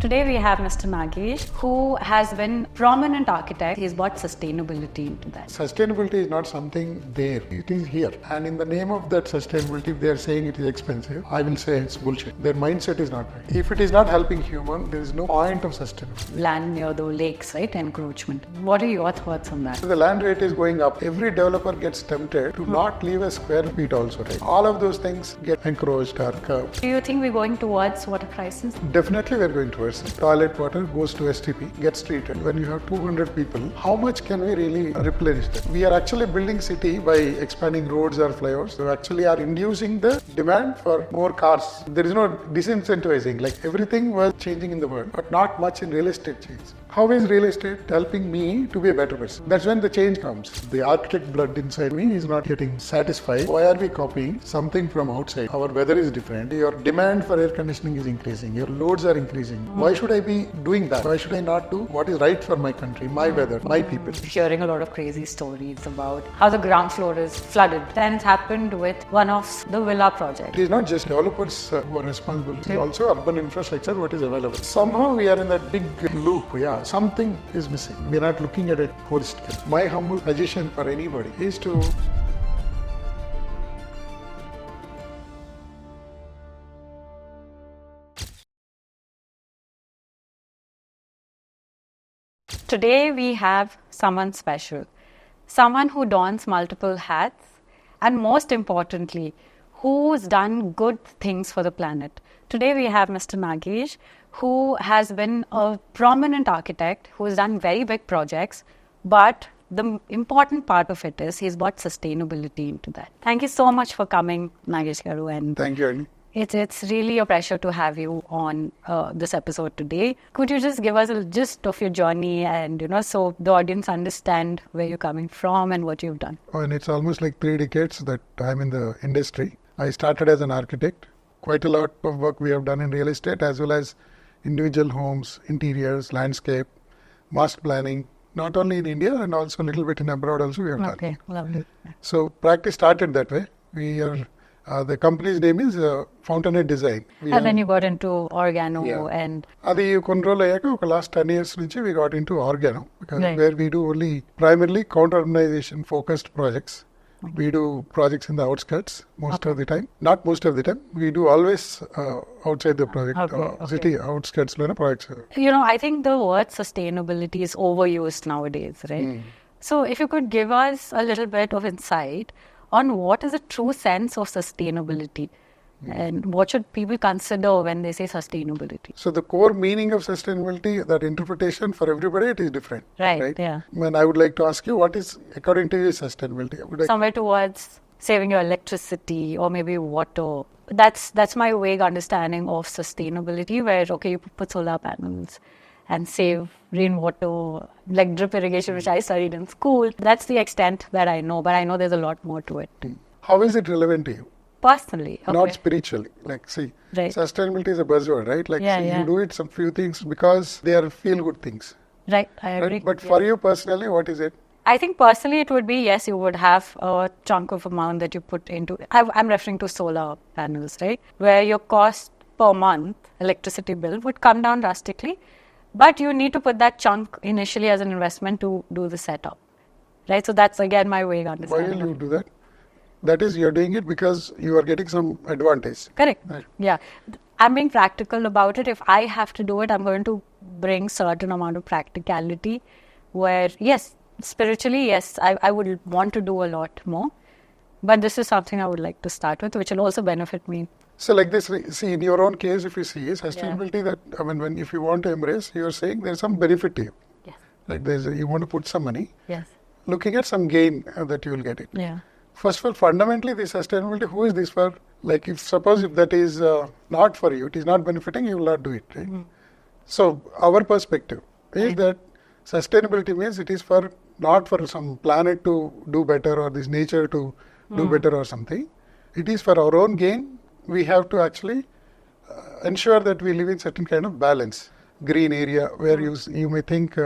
Today we have Mr. Nagesh, who has been prominent architect. He's brought sustainability into that. Sustainability is not something there, it is here. And in the name of that sustainability, if they are saying it is expensive, I will say it's bullshit. Their mindset is not right. If it is not helping human, there is no point of sustainability. Land near the lakes, right? Encroachment. What are your thoughts on that? So the land rate is going up. Every developer gets tempted to not leave a square feet also, right? All of those things get encroached or curved. Do you think we're going towards water crisis? Definitely we're going towards it. Toilet water goes to STP, gets treated. When you have 200 people, how much can we really replenish that? We are actually building city by expanding roads or flyovers. We actually are inducing the demand for more cars. There is no disincentivizing. Like everything was changing in the world, but not much in real estate change. How is real estate helping me to be a better person? That's when the change comes. The architect blood inside me is not getting satisfied. Why are we copying something from outside? Our weather is different. Your demand for air conditioning is increasing. Your loads are increasing. Why should I be doing that? Why should I not do what is right for my country, my weather, my people? Hearing a lot of crazy stories about how the ground floor is flooded. Then it's happened with one of the villa projects. It is not just developers who are responsible. It is also urban infrastructure what is available. Somehow we are in that big loop. Yeah, something is missing. We are not looking at it holistically. My humble suggestion for anybody is to Today we have someone special, someone who dons multiple hats, and most importantly, who's done good things for the planet. Today we have Mr. Nagesh, who has been a prominent architect, who has done very big projects, but the important part of it is he's brought sustainability into that. Thank you so much for coming, Nagesh Garu. And thank you, Annie. It's really a pleasure to have you on this episode today. Could you just give us a gist of your journey and, so the audience understand where you're coming from and what you've done? Oh, and it's almost like 3 decades that I'm in the industry. I started as an architect. Quite a lot of work we have done in real estate as well as individual homes, interiors, landscape, master planning, not only in India and also a little bit in abroad also we have done. Okay, lovely. So practice started that way. We are... the company's name is Fountainhead Design. And then you got into Organo and... అది control అయ్యాక ఒక last 10 years నుంచి we got into Organo because Right. where we do only primarily counter-urbanization focused projects. We do projects in the outskirts most of the time. Not most of the time. We do always outside the project. City outskirts lone projects. I think the word sustainability is overused nowadays, right? So if you could give us a little bit of insight on what is the true sense of sustainability and what should people consider when they say sustainability? So the core meaning of sustainability, that interpretation for everybody, it is different. Right, yeah. When I would like to ask you, what is according to you sustainability? Somewhere towards saving your electricity or maybe water. That's my vague understanding of sustainability, where you put solar panels and save rainwater, like drip irrigation, which I studied in school. That's the extent that I know, but I know there's a lot more to it. How is it relevant to you? Personally, okay. Not spiritually. Like, see, Right. sustainability is a buzzword, right? Like, Yeah, see, yeah. you do it some few things because they are feel-good things. Right, I agree. Right? But for you personally, what is it? I think personally it would be, yes, you would have a chunk of amount that you put into, I'm referring to solar panels, right? Where your cost per month, electricity bill, would come down drastically. But you need to put that chunk initially as an investment to do the setup, right? So that's again my way of Why understanding. will you do that? That is, you're doing it because you are getting some advantage. Correct. Right. Yeah. I'm being practical about it. If I have to do it, I'm going to bring certain amount of practicality where, yes, spiritually, yes, I would want to do a lot more. But this is something I would like to start with, which will also benefit me. So like this, see, in your own case, if you see sustainability, that, when if you want to embrace, you're saying there's some benefit to you. Yes. Like you want to put some money, Yes. looking at some gain that you will get it. Yeah. First of all, fundamentally, the sustainability, who is this for? Like, if that is not for you, it is not benefiting, you will not do it, right? So, our perspective is that sustainability means it is for not for some planet to do better or this nature to do better or something. It is for our own gain. We have to actually ensure that we live in certain kind of balance. Green area where you may think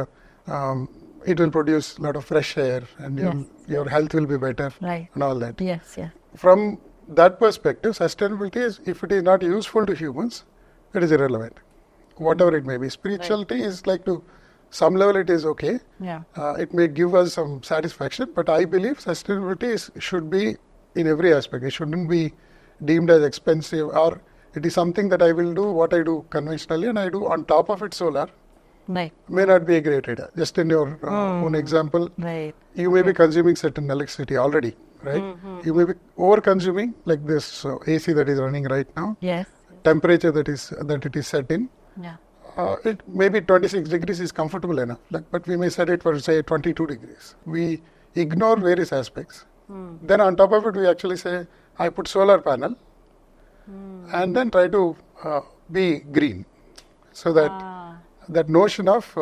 it will produce a lot of fresh air and your health will be better, Right. and all that. Yes, yeah. From that perspective, sustainability is, if it is not useful to humans, it is irrelevant. whatever it may be. Spirituality is like to some level it is okay. Yeah. It may give us some satisfaction, but I believe sustainability should be in every aspect. It shouldn't be deemed as expensive, or it is something that I will do what I do conventionally and I do on top of it solar. Right. May not be a great idea. Just in your own example, Right. you may be consuming certain electricity already, right? You may be over consuming, like this AC that is running right now. Yes. Temperature that it is set in. Yeah. It maybe 26 degrees is comfortable enough, but we may set it for say 22 degrees. We ignore various aspects. Then on top of it, we actually say, I put solar panel and then try to be green. So that notion of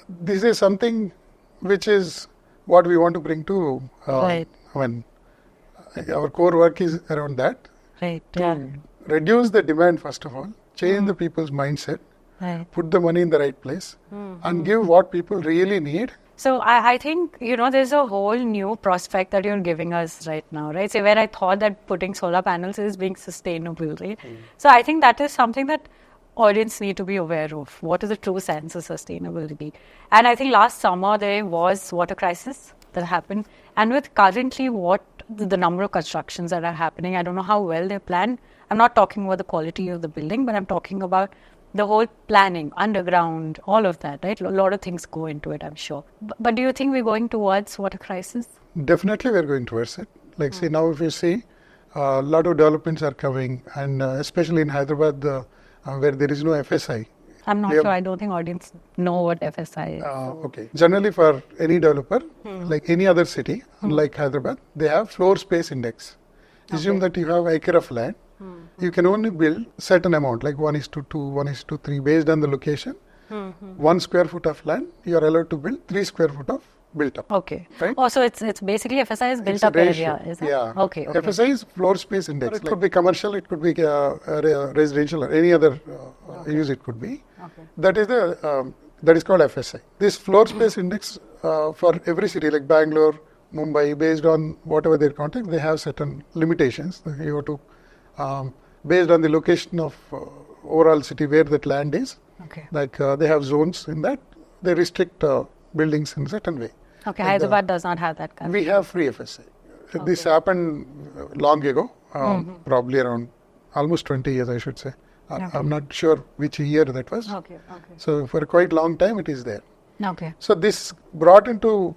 this is something which is what we want to bring to Right. when our core work is around that. Right. Yeah. Reduce the demand first of all, change the people's mindset, Right. put the money in the right place, and give what people really need. So I think, there's a whole new prospect that you're giving us right now, right? So where I thought that putting solar panels is being sustainable, right? So I think that is something that audience need to be aware of. What is the true sense of sustainability? And I think last summer there was water crisis that happened. And with currently the number of constructions that are happening, I don't know how well they're planned. I'm not talking about the quality of the building, but I'm talking about the whole planning, underground, all of that, right? A lot of things go into it, I'm sure. But do you think we're going towards water crisis? Definitely we're going towards it. Like say now if you see, a lot of developments are coming, and especially in Hyderabad where there is no FSI. I'm not sure. I don't think audience know what FSI is. Okay. Generally for any developer, like any other city, unlike Hyderabad, they have floor space index. Assume that you have acre of land. You can only build certain amount, like 1:2, 1:3, based on the location. 1 square foot of land, you are allowed to build 3 square foot of built up. Okay. Right? Oh, so it's basically FSI is built It's a up ratio. area, is it? Yeah. Okay. FSI is floor space index. It could be commercial, it could be residential, or any other use it could be. Okay. That is called FSI. This floor space index for every city like Bangalore, Mumbai, based on whatever their context, they have certain limitations. You have to, based on the location of overall city where that land is, Okay. like they have zones in that, they restrict buildings in a certain way. Okay. Like Hyderabad does not have that kind. We have free FSI. This happened long ago, probably around almost 20 years, I should say. I'm not sure which year that was. Okay. So for a quite long time, it is there. Okay. So this brought into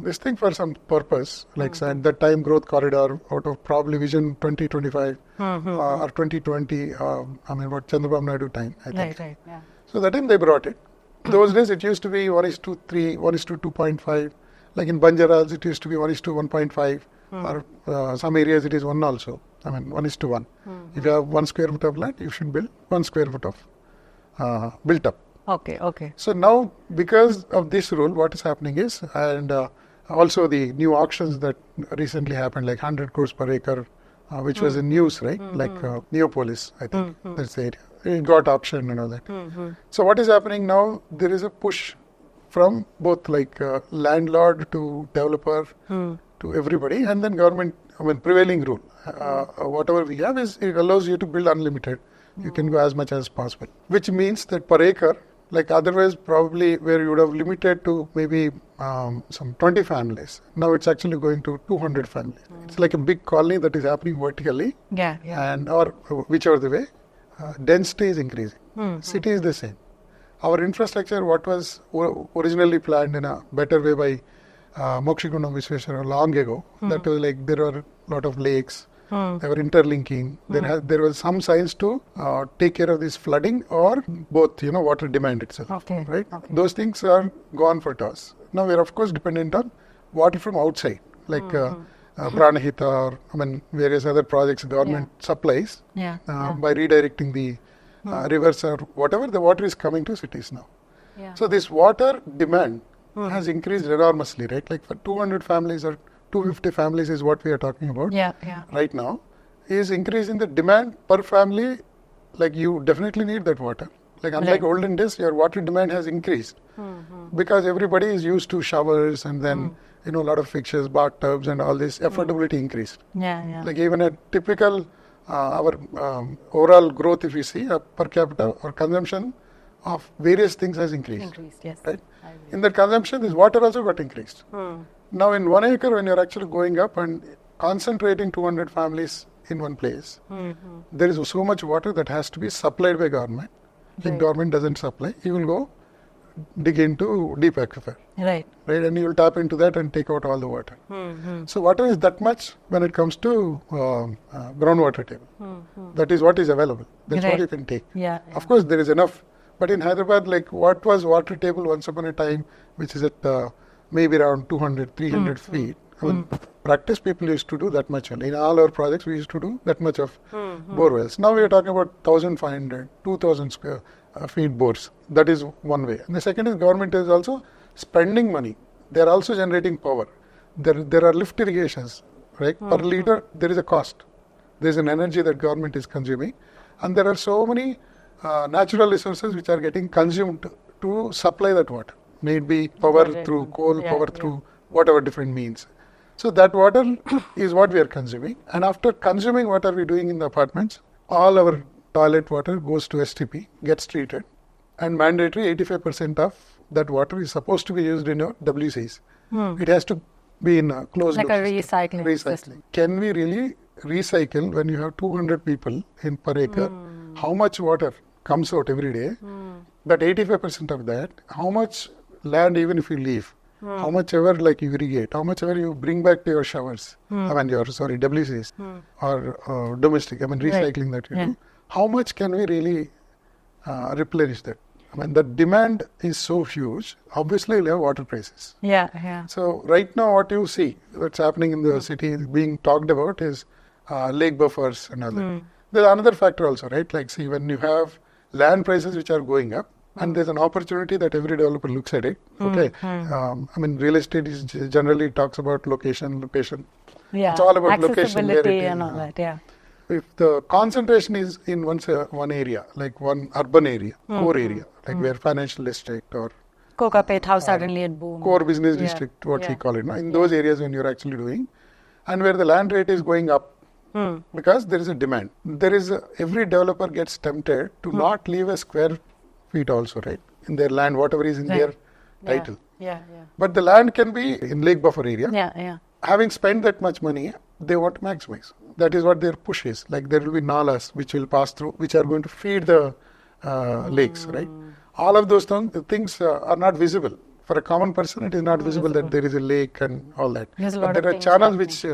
this thing for some purpose, like at that time growth corridor out of probably Vision 2025 or 2020, what Chandrababu Naidu time, I think. Right. Yeah. So that time they brought it. Those days it used to be 1:3, 1:2.5. Like in Banjaras, it used to be 1:1.5. Or some areas it is 1 also. 1:1. If you have 1 square foot of land, you should build 1 square foot of built up. Okay. So now, because of this rule, what is happening is, and also the new auctions that recently happened, like 100 crores per acre, which was in news, right? Like Neopolis, I think that's the area. It got auctioned and all that. So what is happening now? There is a push from both like landlord to developer to everybody, and then government. Prevailing rule, whatever we have is it allows you to build unlimited. You can go as much as possible, which means that per acre, like otherwise probably where you would have limited to maybe some 20 families, now it's actually going to 200 families. It's like a big colony that is happening vertically, Yeah. and or whichever the way, density is increasing. City is the same. Our infrastructure, what was originally planned in a better way by Mokshigundam Visveswara long ago, that was like there were a lot of lakes, they were interlinking. There was some science to take care of this flooding or both, water demand itself. Okay. Right? Okay. Those things are gone for toss. Now we are of course dependent on water from outside, like Pranahita or various other projects government supplies Yeah. by redirecting the rivers or whatever. The water is coming to cities now. Yeah. So this water demand has increased enormously, right? Like for 200 families or 250 families is what we are talking about Yeah. right now, is increasing the demand per family. Like you definitely need that water. Like unlike olden days, your water demand has increased because everybody is used to showers and then, a lot of fixtures, bathtubs and all this, affordability increased. Yeah. Like even a typical our overall growth, if you see, per capita or consumption of various things has increased. Increased, yes. Right? In that consumption, this water also got increased. Now, in 1 acre, when you're actually going up and concentrating 200 families in one place, there is so much water that has to be supplied by government. If government doesn't supply, you will go dig into deep aquifer. Right. Right, and you will tap into that and take out all the water. So water is that much when it comes to groundwater table. That is what is available. That's what you can take. Yeah. Of course, there is enough. But in Hyderabad, like what was water table once upon a time, which is at maybe around 200, 300 feet. I mean, practice people used to do that much. In all our projects, we used to do that much of bore wells. Now we are talking about 1,500, 2,000 square feet bores. That is one way. And the second is government is also spending money. They are also generating power. There are lift irrigations, right? Per liter, there is a cost. There is an energy that government is consuming. And there are so many natural resources which are getting consumed to supply that water. May it be power through coal, power through whatever different means. So that water is what we are consuming. And after consuming, what are we doing in the apartments? All our toilet water goes to STP, gets treated. And mandatory 85% of that water is supposed to be used in your WCs. It has to be in a closed like loop a recycling system. Can we really recycle when you have 200 people in per acre? How much water comes out every day? That 85% of that, how much land even if you leave? How much ever like you irrigate, how much ever you bring back to your showers, I mean your WCs or domestic, I mean recycling that you do. How much can we really replenish that? I mean the demand is so huge, obviously we'll have water prices. So right now what you see that's happening in the city being talked about is lake buffers and all that. There's another factor also, right? Like see when you have land prices which are going up, and there's an opportunity that every developer looks at it. Okay, I mean, real estate is generally talks about location. It's all about location. Accessibility and all that. Yeah. If the concentration is in one area, like one urban area, core area, like where financial district or Kokapet, how suddenly it boomed. Core business district, what we call it. No? In those areas when you're actually doing, and where the land rate is going up, because there is a demand. Every developer gets tempted to not leave a square feet also, right? In their land, whatever is in their title. But the land can be in lake buffer area. Having spent that much money, they want to maximize. That is what their push is. Like there will be nalas which will pass through, which are going to feed the lakes, right? All of those things are not visible. For a common person, it is not visible that there is a lake and all that. But there are channels which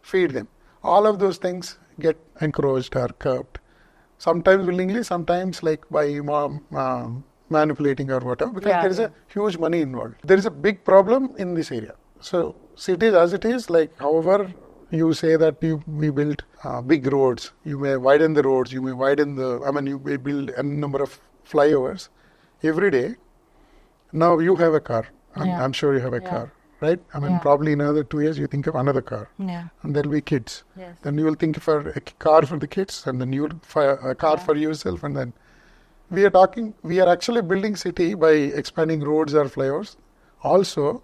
feed them. All of those things get encroached or curbed. Sometimes willingly, sometimes like by manipulating or whatever, because there is a huge money involved. There is a big problem in this area. So cities as it is, like however you say that we build big roads, you may widen the roads, you may you may build a number of flyovers every day. Now you have a car, I'm sure you have a car. Right? I mean, probably in another 2 years, you think of another car. And there will be kids. Then you will think for a car for the kids, and then you will a car for yourself. And then we are actually building city by expanding roads or flyovers. Also,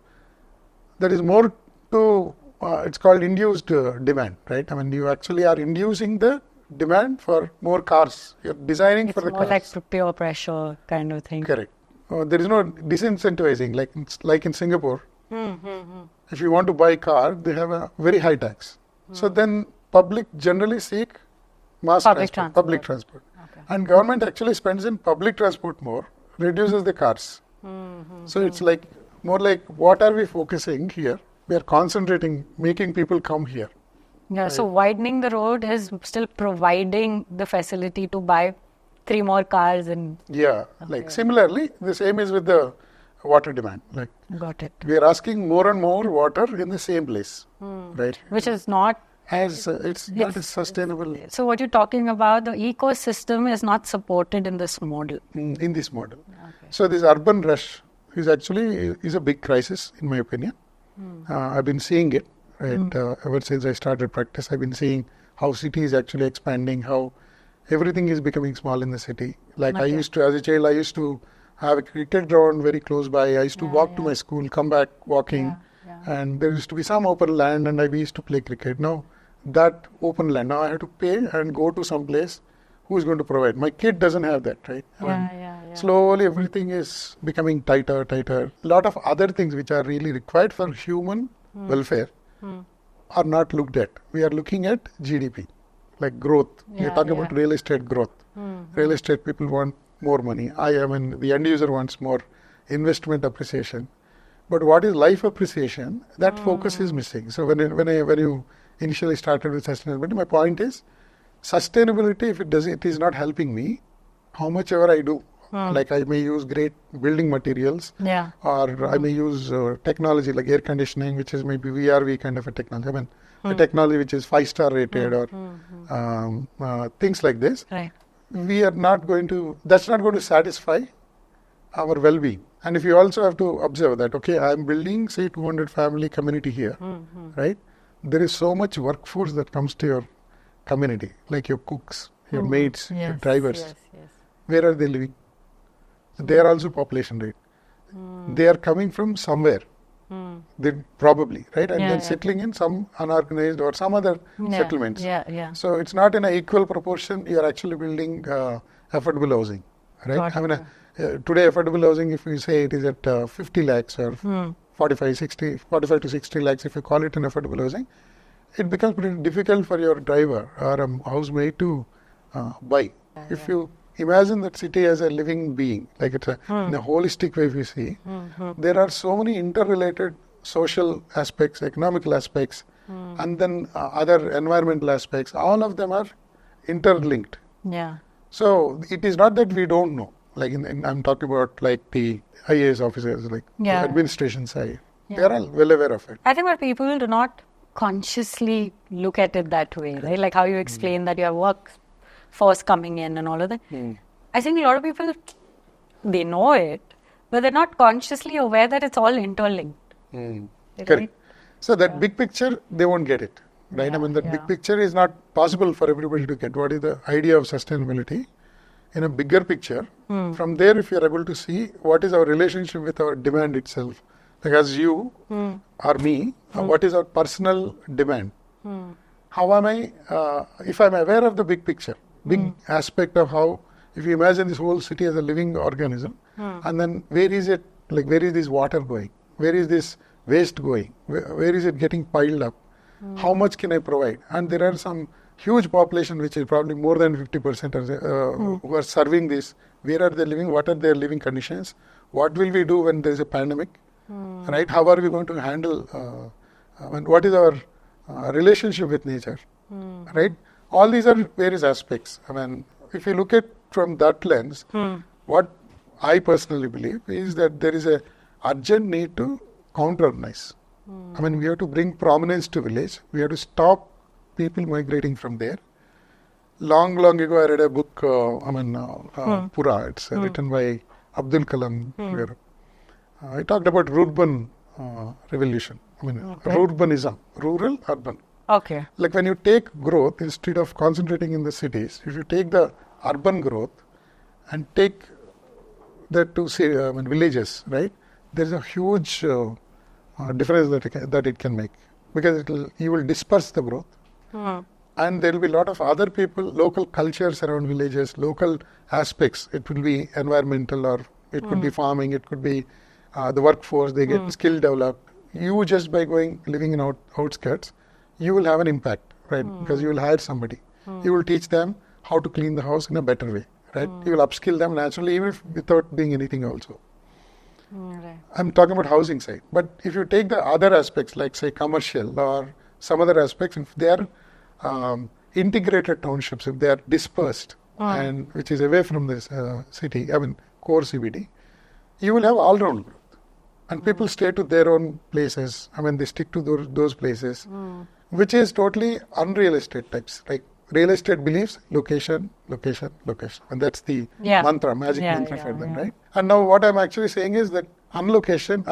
there is more to, it's called induced demand, right? I mean, you actually are inducing the demand for more cars. You're designing for the cars. It's more like pure pressure kind of thing. Correct. There is no disincentivizing, like in Singapore. If you want to buy a car, they have a very high tax. So then public generally seek public transport. And government actually spends in public transport more, reduces the cars. So it's like more like what are we focusing here? We are concentrating, making people come here. So widening the road is still providing the facility to buy 3 more cars and like similarly the same is with the water demand. Like got it. We are asking more and more water in the same place, right? Which is not it's not as sustainable. So what you're talking about, the ecosystem is not supported in this model. In this model. So this urban rush is actually a big crisis in my opinion. I've been seeing it ever since I started practice. I've been seeing how city is actually expanding, how everything is becoming small in the city. Like as a child, I used to have a cricket ground very close by. I used to walk to my school, come back walking, and there used to be some open land, and we used to play cricket. Now that open land. Now I have to pay and go to some place who is going to provide. My kid doesn't have that, right? Slowly everything is becoming tighter. A lot of other things which are really required for human welfare are not looked at. We are looking at GDP, like growth. You're talking about real estate growth. Real estate people want more money. The end user wants more investment appreciation. But what is life appreciation? That focus is missing. So when you initially started with sustainability, my point is sustainability, if it is not helping me, how much ever I do, like I may use great building materials, or I may use technology like air conditioning, which is maybe VRV kind of a technology. The technology which is 5-star rated or things like this. Right. We are not going to, that's not going to satisfy our well-being. And if you also have to observe that, okay, I'm building, say, 200 family community here, right? There is so much workforce that comes to your community, like your cooks, your maids, your drivers. Where are they living? They are also population rate. They are coming from somewhere. They probably, right? And then settling in some unorganized or some other settlements. So it's not in an equal proportion. You are actually building affordable housing, right? Today affordable housing, if you say it is at 50 lakhs or 45 to 60 lakhs, if you call it an affordable housing, it becomes pretty difficult for your driver or a housemaid to buy. If you imagine that city as a living being, like it's in a holistic way, if you see, there are so many interrelated social aspects, economical aspects, and then other environmental aspects. All of them are interlinked. So it is not that we don't know. Like I'm talking about like the IAS officers, like the administration side. They are all well aware of it. I think that people do not consciously look at it that way, right? Like how you explain that you have workforce coming in and all of that. I think a lot of people, they know it, but they're not consciously aware that it's all interlinked. Correct. So that big picture, they won't get it, right? That big picture is not possible for everybody to get. What is the idea of sustainability? In a bigger picture, from there, if you are able to see what is our relationship with our demand itself, like as you or me, what is our personal demand? How am I, if I'm aware of the big picture, big aspect of how, if you imagine this whole city as a living organism, and then where is it, like where is this water going? Where is this waste going? Where is it getting piled up? How much can I provide? And there are some huge population, which is probably more than 50% who are serving this. Where are they living? What are their living conditions? What will we do when there is a pandemic? Right? How are we going to handle? What is our relationship with nature? Right? All these are various aspects. If you look at from that lens, what I personally believe is that there is a urgent need to counter-organize. We have to bring prominence to village. We have to stop people migrating from there. Long ago, I read a book, Pura. It's written by Abdul Kalam. I talked about urban revolution. Urbanism, rural, urban. Okay. Like when you take growth, instead of concentrating in the cities, if you take the urban growth and take that to say, villages, right? There's a huge difference that it can make, because you will disperse the growth. And there will be a lot of other people, local cultures around villages, local aspects. It will be environmental, or it could be farming, it could be the workforce, they get skill developed. You just by living in outskirts, you will have an impact, right? Because you will hire somebody. You will teach them how to clean the house in a better way, right? You will upskill them naturally, even without doing anything also. I'm talking about housing side. But if you take the other aspects, like say commercial or some other aspects, if they are integrated townships, if they are dispersed, and which is away from this city, core CBD, you will have all-round growth. And people stay to their own places. they stick to those places, which is totally unrealistic types. Like real estate believes location. And that's the mantra, magic mantra for them, right? And now what I'm actually saying is that unlocation.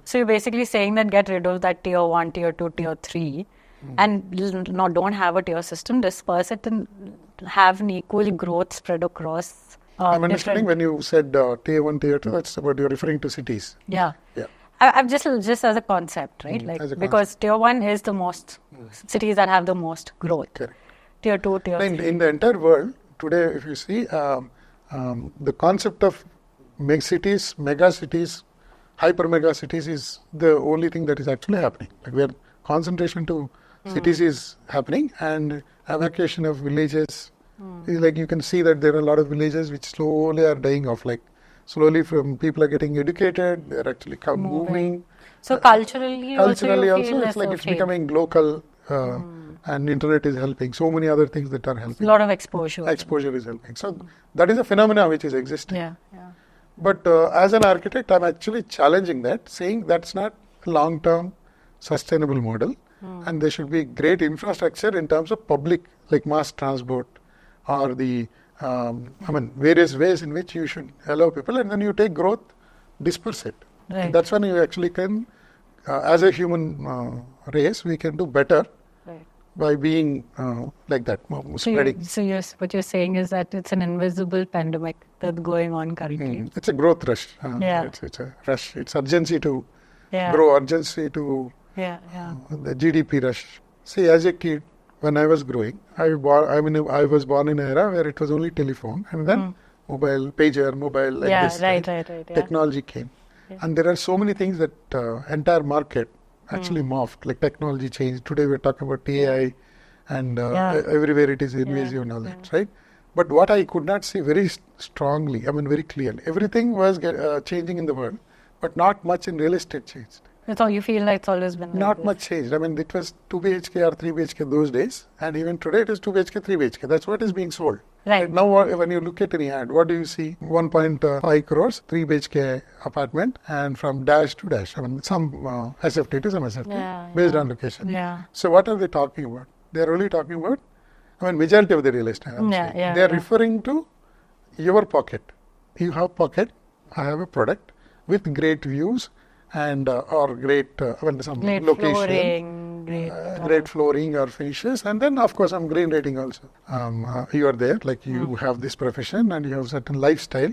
So you're basically saying that get rid of that tier 1, tier 2, tier 3 and don't have a tier system, disperse it and have an equal growth spread across I'm understanding when you said tier 1, tier 2, that's about you're referring to cities. Yeah. I've just as a concept, right? As a concept. Because tier 1 is the most cities that have the most growth. Correct. Tier 2, tier 3. In the entire world today, if you see, the concept of mega cities, hyper mega cities is the only thing that is actually happening. Like where concentration to cities is happening, and evacuation of villages is like, you can see that there are a lot of villages which slowly are dying off. Like slowly, from people are getting educated, they're actually moving. So culturally also, it's like it's becoming local, and internet is helping. So many other things that are helping. A lot of exposure. Exposure is helping. So that is a phenomena which is existing. Yeah. But as an architect, I'm actually challenging that, saying that's not a long-term sustainable model, and there should be great infrastructure in terms of public, like mass transport, or the various ways in which you should allow people, and then you take growth, disperse it. Right. That's when you actually can, as a human race, we can do better by being like that, spreading. What you're saying is that it's an invisible pandemic that's going on currently. It's a growth rush. It's a rush. It's urgency to grow, urgency to the GDP rush. See, as a kid, when I was growing, I was born in an era where it was only telephone, and then mobile, pager, mobile, like this. Right. Technology came. Yeah. And there are so many things that entire market actually morphed, like technology changed. Today we're talking about AI, and everywhere it is invasive and all that, right? But what I could not see very strongly, very clearly, everything was changing in the world, but not much in real estate changed. That's all you feel like it's always been Not much changed. It was 2 BHK or 3 BHK those days, and even today it is 2 BHK, 3 BHK. That's what is being sold. Right. Now, when you look at any ad, what do you see? 1.5 crores, 3 BHK apartment, and from dash to dash. Some SFT to some SFT, based on location. Yeah. So what are they talking about? They are only talking about, majority of the real estate. They are referring to your pocket. You have pocket, I have a product with great views, and or great some great location, great flooring or finishes, and then of course some green rating also. You are there, like you have this profession and you have certain lifestyle,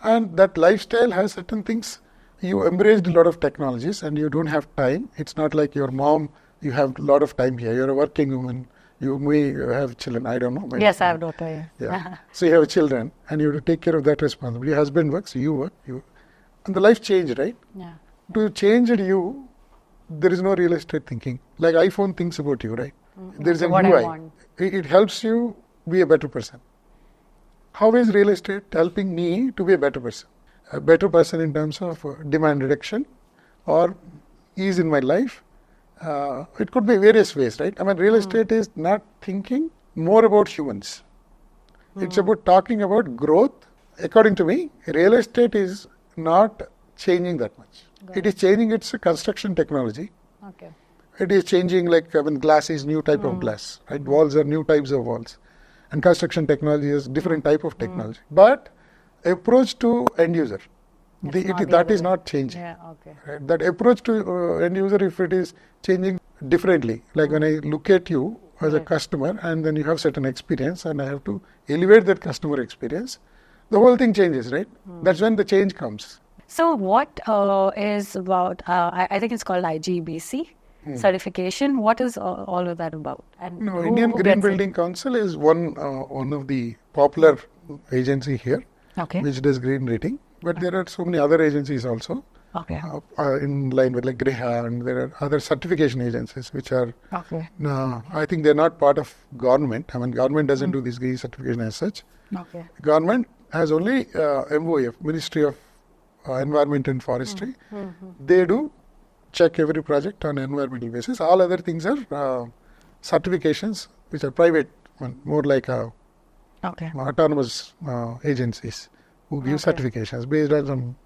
and that lifestyle has certain things. You embraced a lot of technologies and you don't have time. It's not like your mom, you have a lot of time here. You're a working woman. You may have children, I don't know. Yes, I have daughter. Yeah. So you have children and you have to take care of that responsibility. Your husband works, you work, and the life changed, right? Yeah. To change you, there is no real estate thinking. Like iPhone thinks about you, right? There is an UI. It helps you be a better person. How is real estate helping me to be a better person? A better person in terms of demand reduction or ease in my life. It could be various ways, right? Real estate is not thinking more about humans. It's about talking about growth. According to me, real estate is not changing that much. It is changing its construction technology. Okay. It is changing, like glass is new type of glass, right? Walls are new types of walls, and construction technology is different type of technology. But approach to end user, that is not changing. Yeah, okay. Right? That approach to end user, if it is changing differently, like when I look at you as a customer, and then you have certain experience, and I have to elevate that customer experience, the whole thing changes, right? That's when the change comes. So what is about, I think it's called IGBC certification. What is all of that about? And Indian Green Building Council is one of the popular agency here, which does green rating. But there are so many other agencies also in line with like GRIHA, and there are other certification agencies which are, I think they're not part of government. Government doesn't do this green certification as such. Government has only MOF, Ministry of Environment and Forestry. They do check every project on an environmental basis. All other things are certifications which are private, more like autonomous agencies who give certifications based on some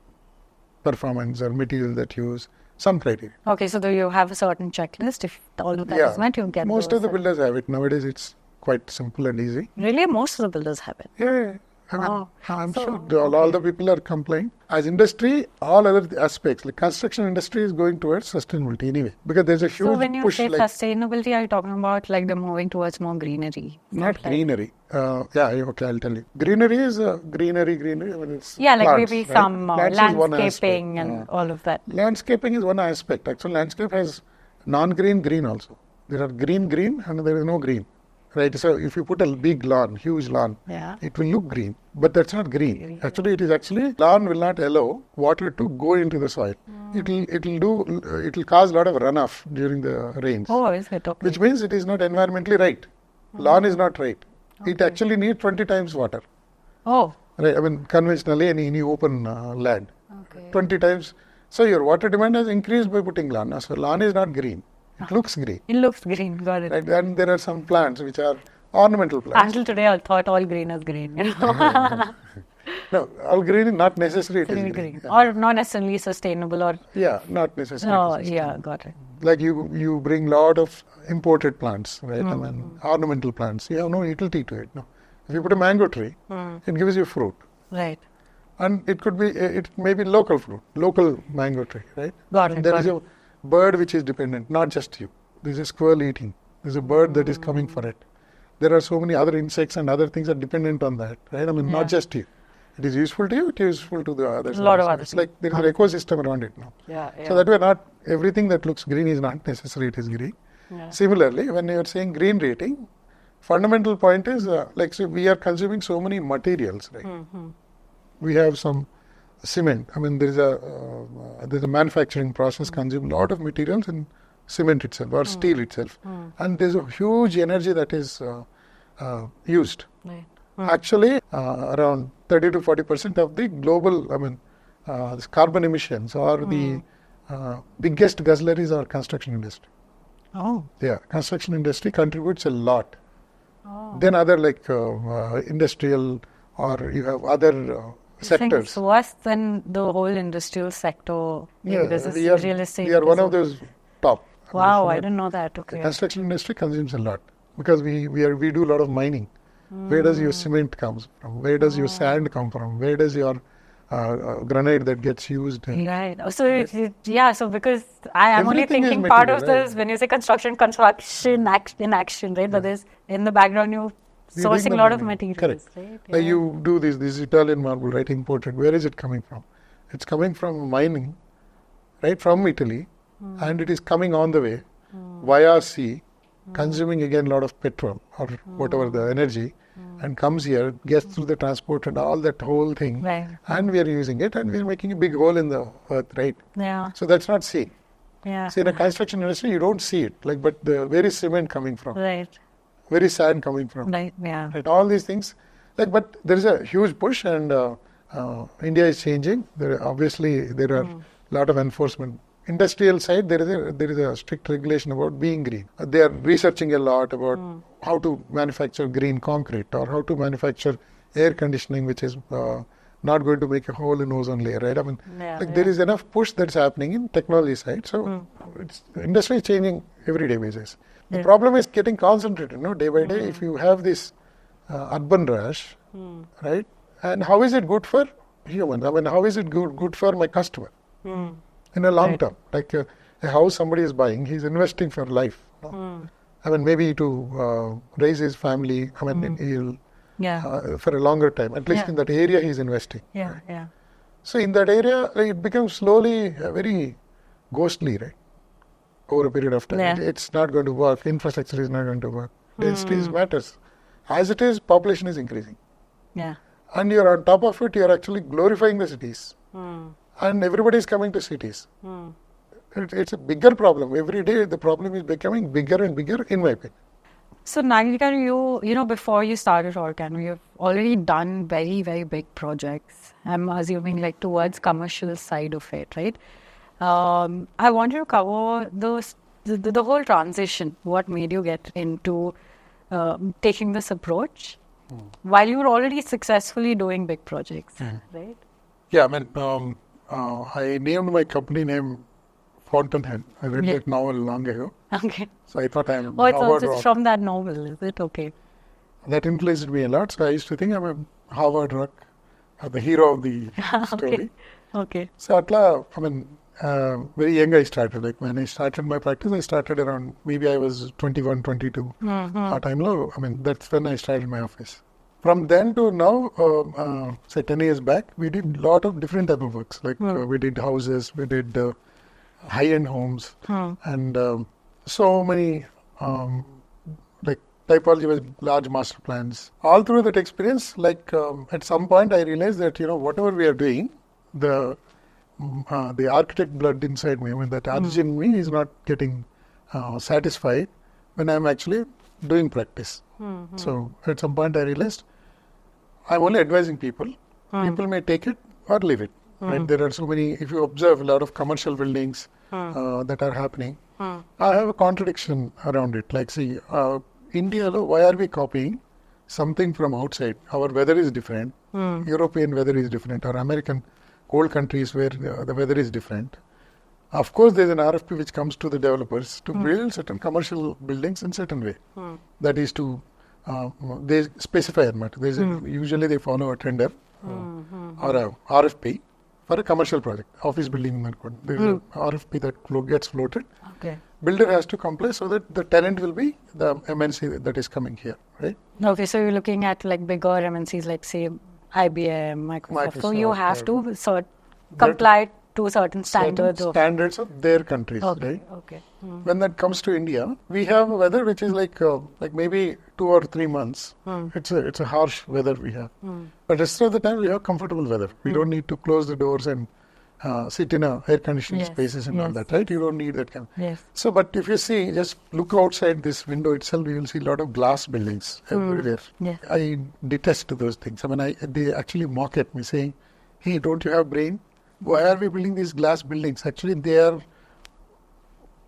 performance or material that use some criteria. Okay, so do you have a certain checklist? If all of that is met, you get most of the builders have it. Nowadays it's quite simple and easy. Really? Most of the builders have it? Yeah. I mean, Oh, I'm so- sure all the people are complying. As industry, all other aspects, like construction industry is going towards sustainability anyway, because there's a huge So when you push, say like sustainability, are you talking about like they're moving towards more greenery? not Stuff like- greenery. Okay, I'll tell you. Greenery is greenery. I mean, it's Yeah, like plants, maybe right? some Plants is one landscaping aspect. and all of that. Landscaping is one aspect. Actually, landscape has non-green, green also. There are green, and there is no green. Right, so if you put a big lawn, huge lawn, Yeah. it will look green, but that's not green. Actually, it is actually lawn will not allow water to go into the soil. It will cause a lot of runoff during the rains, Oh, is it okay? which means it is not environmentally right. Lawn is not right. It actually needs 20 times water. Oh, Right, I mean conventionally any open land, okay. 20 times. So your water demand has increased by putting lawn. Now, so lawn is not green. It looks green. It looks green. Got it. Right, and there are some plants which are ornamental plants. Until today, I thought all green is green. You know? No, all green is not necessary. It is Green, green. green. Or not necessarily sustainable or. Yeah, not necessary. Oh, it is yeah, got it. like you bring lot of imported plants, right? I mean, ornamental plants. You have no utility to it. No, if you put a mango tree, it gives you fruit, Right. and it may be local fruit, local mango tree, right? Got And it. there Got is it. a bird which is dependent, not just you. There's a squirrel eating. There's a bird that is coming for it. There are so many other insects and other things are dependent on that, right? I mean, Yeah. not just you. It is useful to you. It is useful to the others. A lot of also. other It's like there is an ecosystem around it now. Yeah, yeah. So that way, not everything that looks green is not necessary. It is green. Yeah. Similarly, when you are saying green rating, fundamental point is like say we are consuming so many materials, right? We have some cement. I mean, there's a manufacturing process consume a lot of materials in cement itself or steel itself, and there's a huge energy that is used. Right. Actually, around 30 to 40% of the global, I mean, this carbon emissions or the biggest guzzler is our construction industry. Oh. Yeah, construction industry contributes a lot. Oh. Then other like industrial or you have other I think sectors. it's worse than the whole industrial sector. Yeah, This is we are, real estate. we are one of those top. Wow, mean, I didn't know that. The Okay. construction industry consumes a lot because we do a lot of mining. Where does your cement comes from? Where does your sand come from? Where does your granite that gets used? Right. Oh, so yeah. So because I am only Everything is thinking part of material, this when you say construction in action, right? But there's in the background you We bring sourcing the a lot of money. materials, Correct. right? Like you do this Italian marble, right? Imported. Where is it coming from? It's coming from mining, right? From Italy, and it is coming on the way via sea, consuming again a lot of petrol or whatever the energy, and comes here, gets through the transport and all that whole thing, Right. and we are using it, and we are making a big hole in the earth, right? Yeah. So that's not seen. Yeah. See, in a construction industry, you don't see it, like, but where is cement coming from? Right. Where is sand coming from? Right. Yeah. Right, all these things, like, but there is a huge push, and India is changing. There are a lot of enforcement. Industrial side, there is a strict regulation about being green. They are researching a lot about how to manufacture green concrete or how to manufacture air conditioning, which is not going to make a hole in ozone layer, right? I mean, there is enough push that's happening in technology side. So the industry is changing everyday basis. The problem is getting concentrated, day by day. If you have this urban rush, right? And how is it good for humans? I mean, how is it good for my customer in a long term? Like a house somebody is buying, he's investing for life. I mean, maybe to raise his family. I mean, he'll for a longer time. At least in that area, he's investing. Yeah. Right? Yeah. So in that area, it becomes slowly very ghostly, right? Over a period of time, it's not going to work. Infrastructure is not going to work. Density matters. As it is, population is increasing. Yeah. And you're on top of it, you're actually glorifying the cities. And everybody is coming to cities. It's a bigger problem. Every day, the problem is becoming bigger and bigger, in my opinion. So Nagesh, you know, before you started Organo, you've already done very, very big projects. I'm assuming like towards commercial side of it, right? I want you to cover the whole transition. What made you get into taking this approach while you were already successfully doing big projects, right? Yeah, I mean, I named my company name Fountainhead. I read that novel long ago. Okay. So I thought Oh, it's from that novel, is it? Okay. That influenced me a lot. So I used to think I'm a Harvard rock, the hero of the story. Okay. So atla, very young I started. Like when I started my practice, I started around, maybe I was 21, 22. At time low, that's when I started my office. From then to now, say 10 years back, we did a lot of different type of works. Like we did houses, we did high-end homes, and so many like typology was large master plans. All through that experience, at some point I realized that whatever we are doing, the architect blood inside me, that origin in me is not getting satisfied when I'm actually doing practice. So at some point I realized I'm only advising people. People may take it or leave it. Right? There are so many, if you observe a lot of commercial buildings that are happening, I have a contradiction around it. Like, see, India, why are we copying something from outside? Our weather is different. European weather is different. Or American cold countries where the weather is different. Of course, there's an RFP which comes to the developers to build certain commercial buildings in certain way. That is to, they specify a matter. Usually they follow a tender or a RFP for a commercial project, office building. There's an RFP that gets floated. Okay. Builder has to comply so that the tenant will be the MNC that is coming here, right? Okay, so you're looking at like bigger MNCs like say IBM, Microsoft. So you have to comply to certain standards. Standards of their countries, right? Okay. When that comes to India, we have a weather which is like maybe 2 or 3 months. It's a harsh weather we have. But rest of the time we have comfortable weather. We don't need to close the doors and sit in a air conditioned spaces and all that, right? You don't need that kind of. Yes. So, but if you see, just look outside this window itself, you will see a lot of glass buildings everywhere. Yeah. I detest those things. They actually mock at me saying, hey, don't you have brain? Why are we building these glass buildings? Actually, they're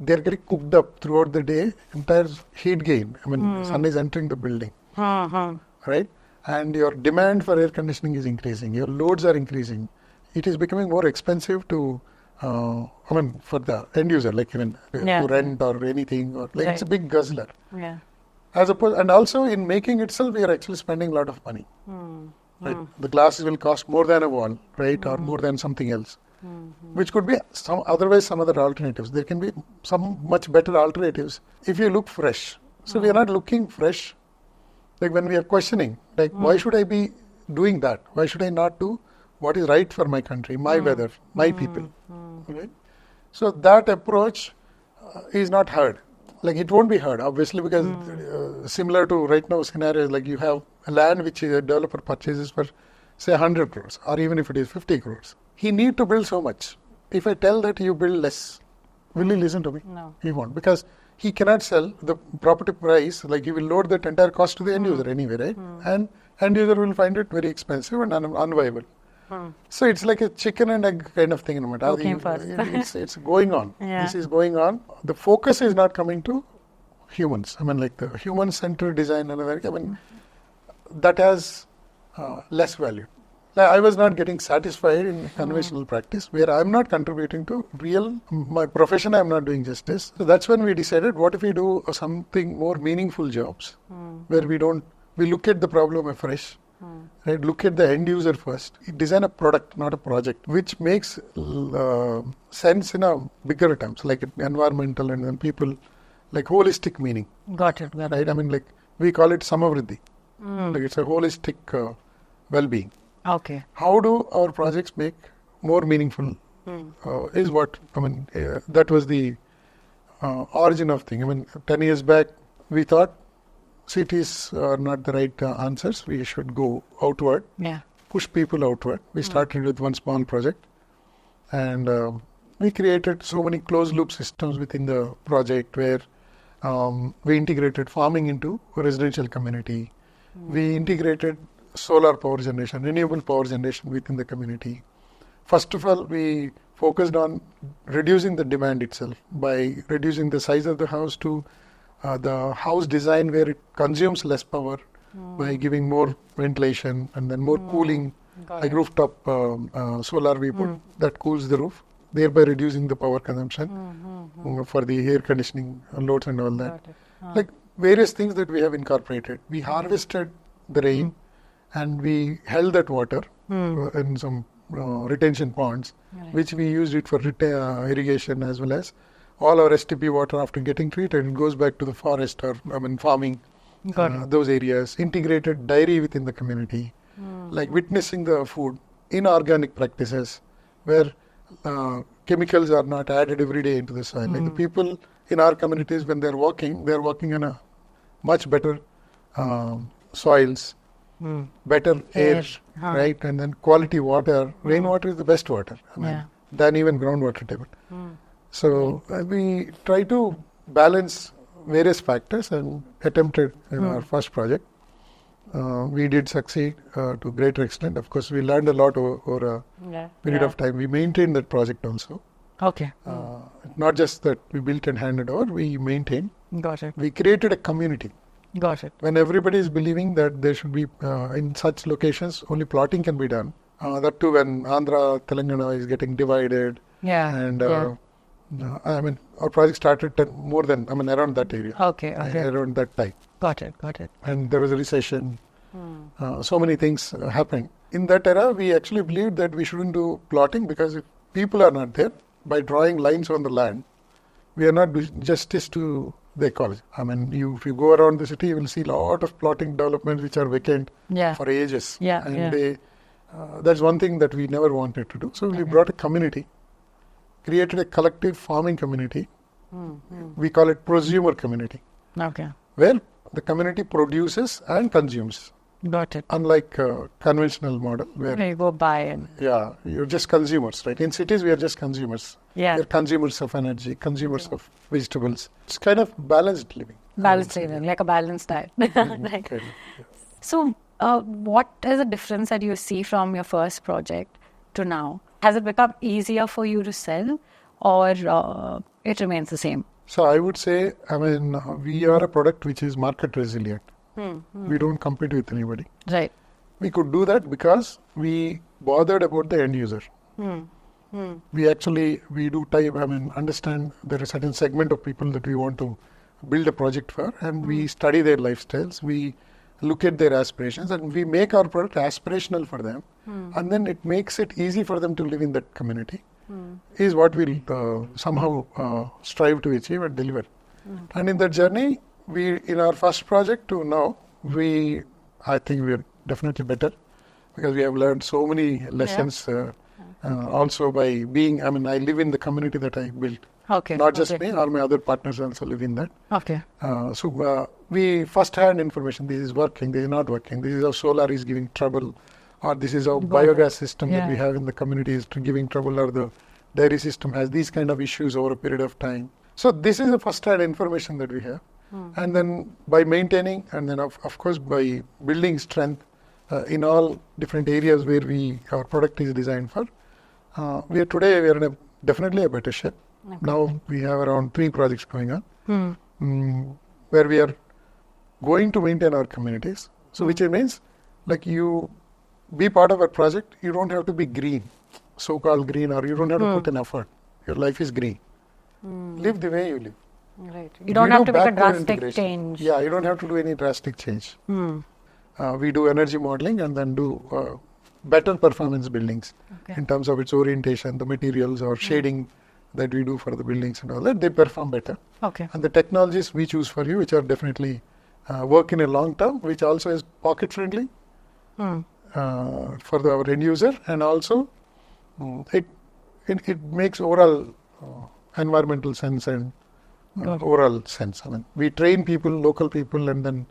getting cooked up throughout the day, entire heat gain. Sun is entering the building, right? And your demand for air conditioning is increasing. Your loads are increasing. It is becoming more expensive to, for the end user, like even to rent or anything, or like it's a big guzzler. Yeah. And also in making itself, we are actually spending a lot of money. Right? The glasses will cost more than a wall, right, or more than something else, which could be some other alternatives. There can be some much better alternatives if you look fresh. So we are not looking fresh. Like when we are questioning, like why should I be doing that? Why should I not do what is right for my country, my weather, my people? Right? So that approach is not heard. Like it won't be heard, obviously, because similar to right now scenarios, like you have a land which a developer purchases for, say, 100 crores, or even if it is 50 crores. He need to build so much. If I tell that you build less, will he listen to me? No. He won't, because he cannot sell the property price, like he will load that entire cost to the end user anyway, right? And end user will find it very expensive and unviable. So it's like a chicken and egg kind of thing. Who came first? It's going on. Yeah. This is going on. The focus is not coming to humans. Like the human-centered design and that has less value. I was not getting satisfied in conventional practice where I'm not contributing to my profession. I'm not doing justice. So that's when we decided, what if we do something more meaningful jobs where we look at the problem afresh. Right? Look at the end user first. Design a product, not a project, which makes sense in a bigger terms, like environmental and then people, like holistic meaning. Got it. Right? Like we call it samavriddhi. Like it's a holistic well-being. Okay. How do our projects make more meaningful? Is what that was the origin of thing. 10 years back, we thought cities are not the right answers. We should go outward, push people outward. We started with one small project, and we created so many closed loop systems within the project where we integrated farming into a residential community. We integrated solar power generation, renewable power generation within the community. First of all, we focused on reducing the demand itself by reducing the size of the house to the house design where it consumes less power by giving more ventilation and then more cooling, like rooftop solar we put that cools the roof, thereby reducing the power consumption for the air conditioning loads and all that. Like various things that we have incorporated. We harvested the rain and we held that water in some retention ponds, which we used it for irrigation as well as all our STP water after getting treated. It goes back to the forest or farming, those areas. Integrated dairy within the community, like witnessing the food in organic practices where chemicals are not added every day into the soil. Like the people in our communities, when they're walking in a much better soils, better air, right? And then quality water. Rainwater is the best water than even groundwater table. So we try to balance various factors and attempted in our first project. We did succeed to greater extent. Of course, we learned a lot over a period of time. We maintained that project also. Okay. Not just that we built and handed over, we maintained. Got it. We created a community. Got it. When everybody is believing that there should be, in such locations, only plotting can be done. That too when Andhra, Telangana is getting divided. And I mean, our project started around that area. Okay. Around that time. Got it. And there was a recession. So many things happened. In that era, we actually believed that we shouldn't do plotting because if people are not there, by drawing lines on the land, we are not doing justice to the ecology. I mean, if you go around the city, you will see a lot of plotting developments which are vacant for ages. That's one thing that we never wanted to do. So we brought a community, created a collective farming community. We call it prosumer community. Okay. Where the community produces and consumes. Got it. Unlike conventional model where you go buy and you're just consumers, right? In cities we are just consumers. We're consumers of energy, consumers of vegetables. It's kind of balanced living. Balanced living, like a balanced diet. Right. Okay. So what is the difference that you see from your first project to now? Has it become easier for you to sell or it remains the same? So I would say, we are a product which is market resilient. We don't compete with anybody. Right. We could do that because we bothered about the end user. We do understand there is a certain segment of people that we want to build a project for, and we study their lifestyles. We look at their aspirations and we make our product aspirational for them. And then it makes it easy for them to live in that community. Is what we'll somehow strive to achieve and deliver. And in that journey, in our first project to now, I think we're definitely better because we have learned so many lessons also by being, I live in the community that I built. Okay. Not just me, all my other partners also live in that. Okay. So we first-hand information, this is working, this is not working, this is how solar is giving trouble, or this is how biogas system that we have in the community is giving trouble, or the dairy system has these kind of issues over a period of time. So this is the first-hand information that we have. And then by maintaining, and then of course by building strength in all different areas where our product is designed for, we are in definitely a better shape. Okay. Now we have around 3 projects going on, where we are going to maintain our communities. So which means, like, you be part of a project, you don't have to be green, so-called green, or you don't have to put an effort. Your life is green. Live the way you live. Right. You don't have to make a drastic change. Yeah, you don't have to do any drastic change. We do energy modeling and then do better performance buildings in terms of its orientation, the materials or shading that we do for the buildings and all that. They perform better. Okay. And the technologies we choose for you, which are definitely work in a long term, which also is pocket friendly for our end user, and also it makes overall environmental sense and overall sense. We train people, local people, and then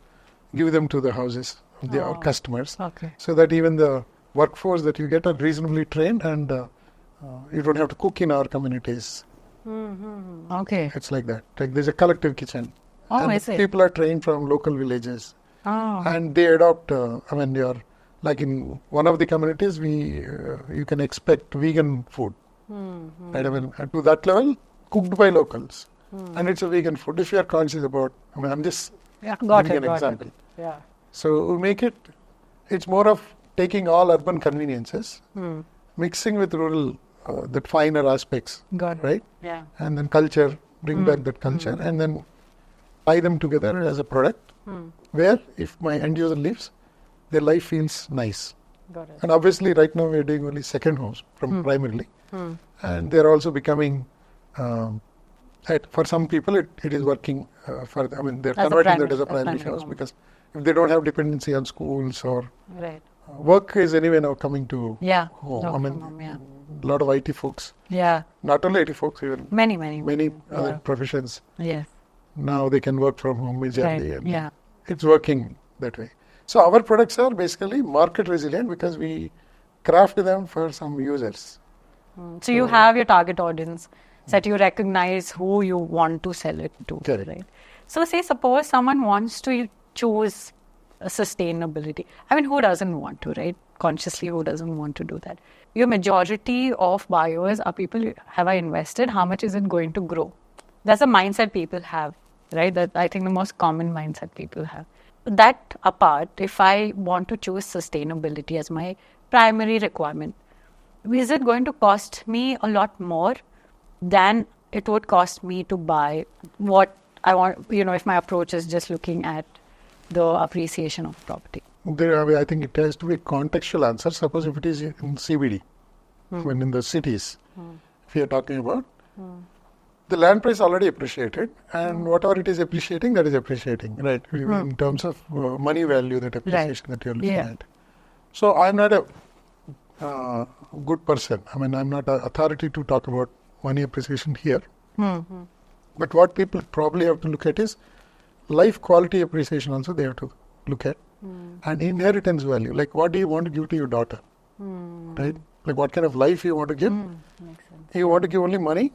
give them to the houses of our customers, so that even the workforce that you get are reasonably trained, and you don't have to cook in our communities. Okay. It's like that. Like there's a collective kitchen. And people are trained from local villages. And they adopt, like in one of the communities, you can expect vegan food. Right? To that level, cooked by locals. And it's a vegan food. If you are conscious about, I'm just giving an example. Yeah. So we make it's more of taking all urban conveniences, mixing with rural, that finer aspects. Right? Yeah. And then culture, bring back that culture, and then tie them together as a product, where if my end user lives, their life feels nice. Got it. And obviously right now we're doing only second homes primarily. And they're also becoming, for some people it is working they're converting that as a primary house because if they don't have dependency on schools or Right. work is anyway now coming to Yeah. home. A lot of IT folks, Yeah. not only IT folks, even Many. other professions, Yes. now they can work from home immediately. Right. And Yeah. it's working that way. So our products are basically market resilient because we craft them for some users. So you have your target audience that you recognize who you want to sell it to, Correct. right? So say suppose someone wants to choose a sustainability. I mean, who doesn't want to, right? Consciously, who doesn't want to do that? Your majority of buyers are people, have I invested? How much is it going to grow? That's a mindset people have, right? That I think the most common mindset people have. That apart, if I want to choose sustainability as my primary requirement, is it going to cost me a lot more than it would cost me to buy what I want, if my approach is just looking at the appreciation of property? I think it has to be a contextual answer. Suppose if it is in CBD, when in the cities, if you are talking about, the land price already appreciated, and whatever it is appreciating, that is appreciating, right? In terms of money value, that appreciation that you're looking at. So I'm not a good person. I'm not an authority to talk about money appreciation here. But what people probably have to look at is life quality appreciation also they have to look at. And inheritance value, like what do you want to give to your daughter, right? Like what kind of life you want to give. Makes sense. You want to give only money,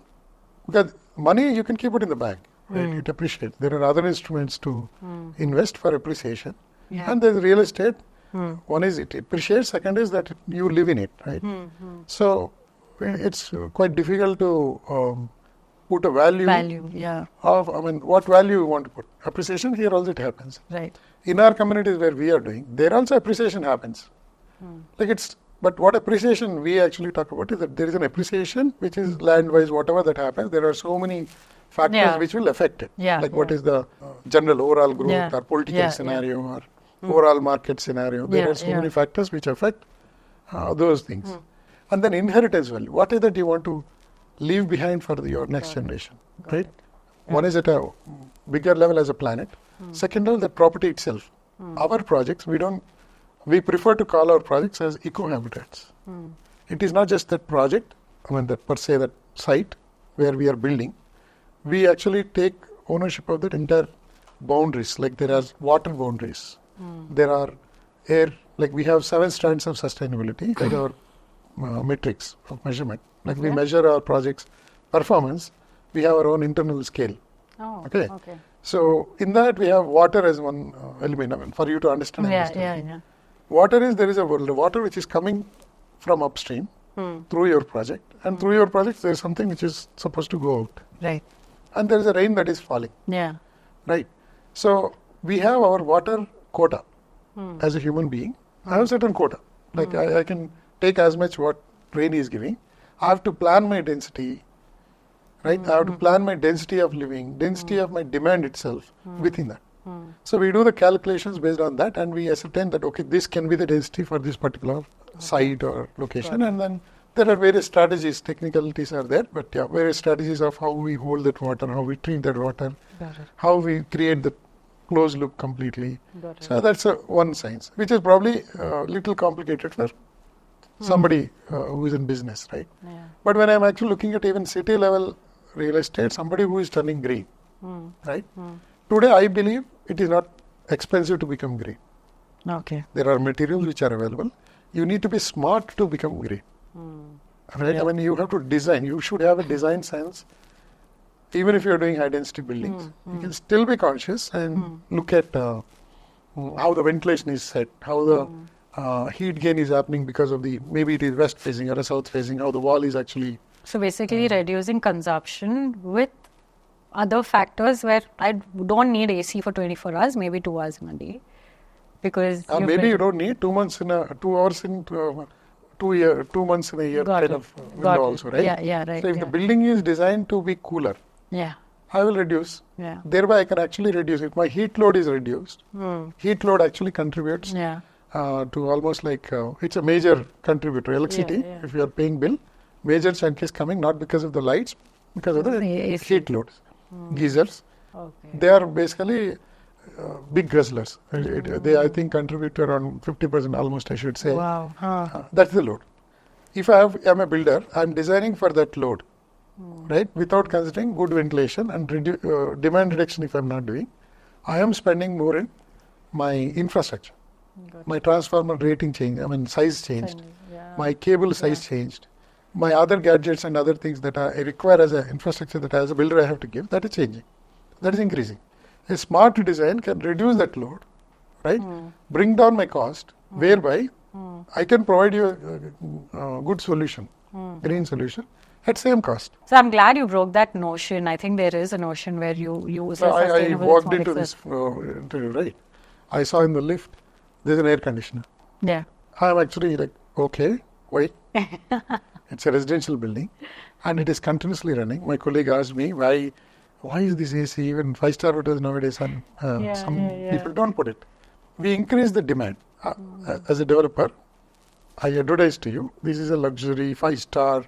because money you can keep it in the bank, right? It appreciates. There are other instruments to invest for appreciation. And there's real estate. One is it appreciates, second is that you live in it, right? So it's quite difficult to put a value of, what value you want to put. Appreciation here also it happens. Right. In our communities where we are doing, there also appreciation happens. But what appreciation we actually talk about is that there is an appreciation which is land-wise, whatever that happens, there are so many factors which will affect it. What is the general overall growth or political scenario or overall market scenario. There are so many factors which affect those things. And then inheritance value. What is that you want to leave behind for your next generation, right? One is at a bigger level as a planet. Second level, the property itself. Our projects, we prefer to call our projects as eco-habitats. It is not just that project, that per se that site where we are building. We actually take ownership of that entire boundaries, like there are water boundaries. There are air, like we have 7 strands of sustainability, like our metrics of measurement. Like we measure our projects' performance, we have our own internal scale. Okay. So in that we have water as one element for you to understand. Water is, there is a water which is coming from upstream through your project, and through your project there is something which is supposed to go out. Right. And there is a rain that is falling. Right. So we have our water quota as a human being. I have certain quota. Like I can take as much what rain is giving. I have to plan my density, right? I have to plan my density of living, density of my demand itself within that. So we do the calculations based on that, and we ascertain that, okay, this can be the density for this particular site or location. And then there are various strategies, technicalities are there, but various strategies of how we hold that water, how we treat that water, how we create the closed loop completely. So that's one science, which is probably a little complicated for somebody who is in business, right? But when I'm actually looking at even city level real estate, somebody who is turning green, right? Today, I believe it is not expensive to become green. There are materials which are available. You need to be smart to become green. Right? You have to design. You should have a design sense. Even if you're doing high density buildings, you can still be conscious and look at how the ventilation is set, how the heat gain is happening because of maybe it is west facing or a south facing, how the wall is actually. So basically reducing consumption with other factors where I don't need AC for 24 hours, maybe 2 hours in a day. Because maybe you don't need 2 months in 2 hours in 2 months in a year kind of window also, right? Right. So if the building is designed to be cooler, I will reduce. Thereby I can actually reduce it. My heat load is reduced. Heat load actually contributes. to almost like it's a major contributor. Electricity, if you are paying bill, major chunk is coming not because of the lights, because of the heat loads. Geysers, they are basically big guzzlers. They, I think, contribute to around 50% almost, I should say. Wow. That's the load. If I'm a builder, I'm designing for that load, right? Without considering good ventilation and demand reduction if I'm not doing. I am spending more in my infrastructure. My transformer rating changed, size changed. My cable size changed. My other gadgets and other things that I require as an infrastructure that as a builder I have to give, that is changing. That is increasing. A smart design can reduce that load, right? Bring down my cost, whereby I can provide you a good solution, green solution, at same cost. So I'm glad you broke that notion. I think there is a notion where you use a sustainable. I walked into this interview, right? I saw in the lift, there's an air conditioner. Yeah. I'm actually like, okay, wait. It's a residential building and it is continuously running. My colleague asked me, why is this AC, even 5-star hotels nowadays, and some people don't put it. We increase the demand. As a developer, I advertise to you, this is a luxury 5-star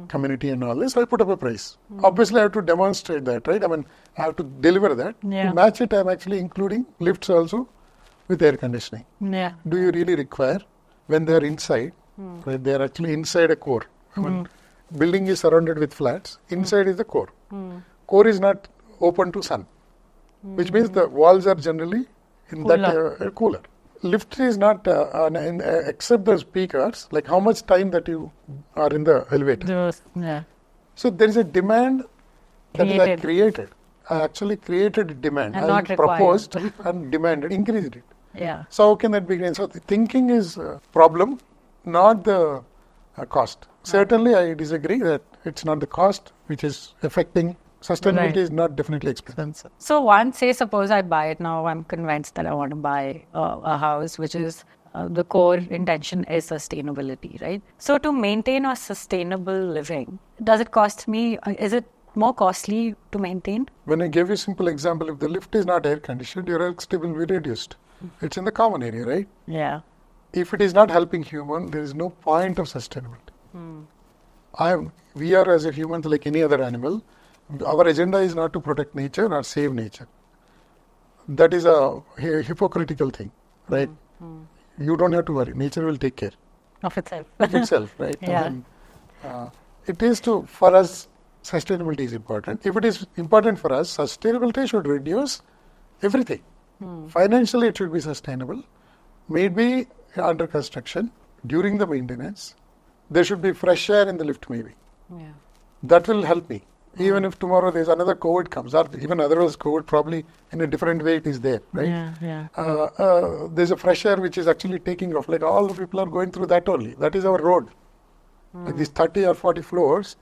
community and all this, so I put up a price. Obviously, I have to demonstrate that, right? I have to deliver that. To match it, I'm actually including lifts also with air conditioning. Yeah. Do you really require, when they're inside, right, they're actually inside a core. Building is surrounded with flats, inside is the core. Core is not open to sun, which means the walls are generally in that cooler. Lift is not, except the speakers, like how much time that you are in the elevator. So there is a demand that is created. I actually created a demand. And I not proposed and demanded, increased it. Yeah. So how can that be? So the thinking is a problem, not the cost. Certainly, I disagree that it's not the cost which is affecting. Sustainability is not definitely expensive. So suppose I buy it now, I'm convinced that I want to buy a house which is the core intention is sustainability, right? So to maintain a sustainable living, does it cost me, is it more costly to maintain? When I gave you a simple example, if the lift is not air conditioned, your electricity will be reduced. It's in the common area, right? Yeah. If it is not helping human, there is no point of sustainability. We are as a human like any other animal. Our agenda is not to protect nature or save nature. That is a hypocritical thing, right? You don't have to worry. Nature will take care of itself. Right? Yeah. It is for us, sustainability is important. If it is important for us, sustainability should reduce everything. Financially, it should be sustainable. Maybe under construction, during the maintenance, there should be fresh air in the lift maybe. Yeah. That will help me. Even if tomorrow there's another COVID comes, or even otherwise COVID probably in a different way it is there, right? There's a fresh air which is actually taking off. Like all the people are going through that only. That is our road. Like these 30 or 40 floors,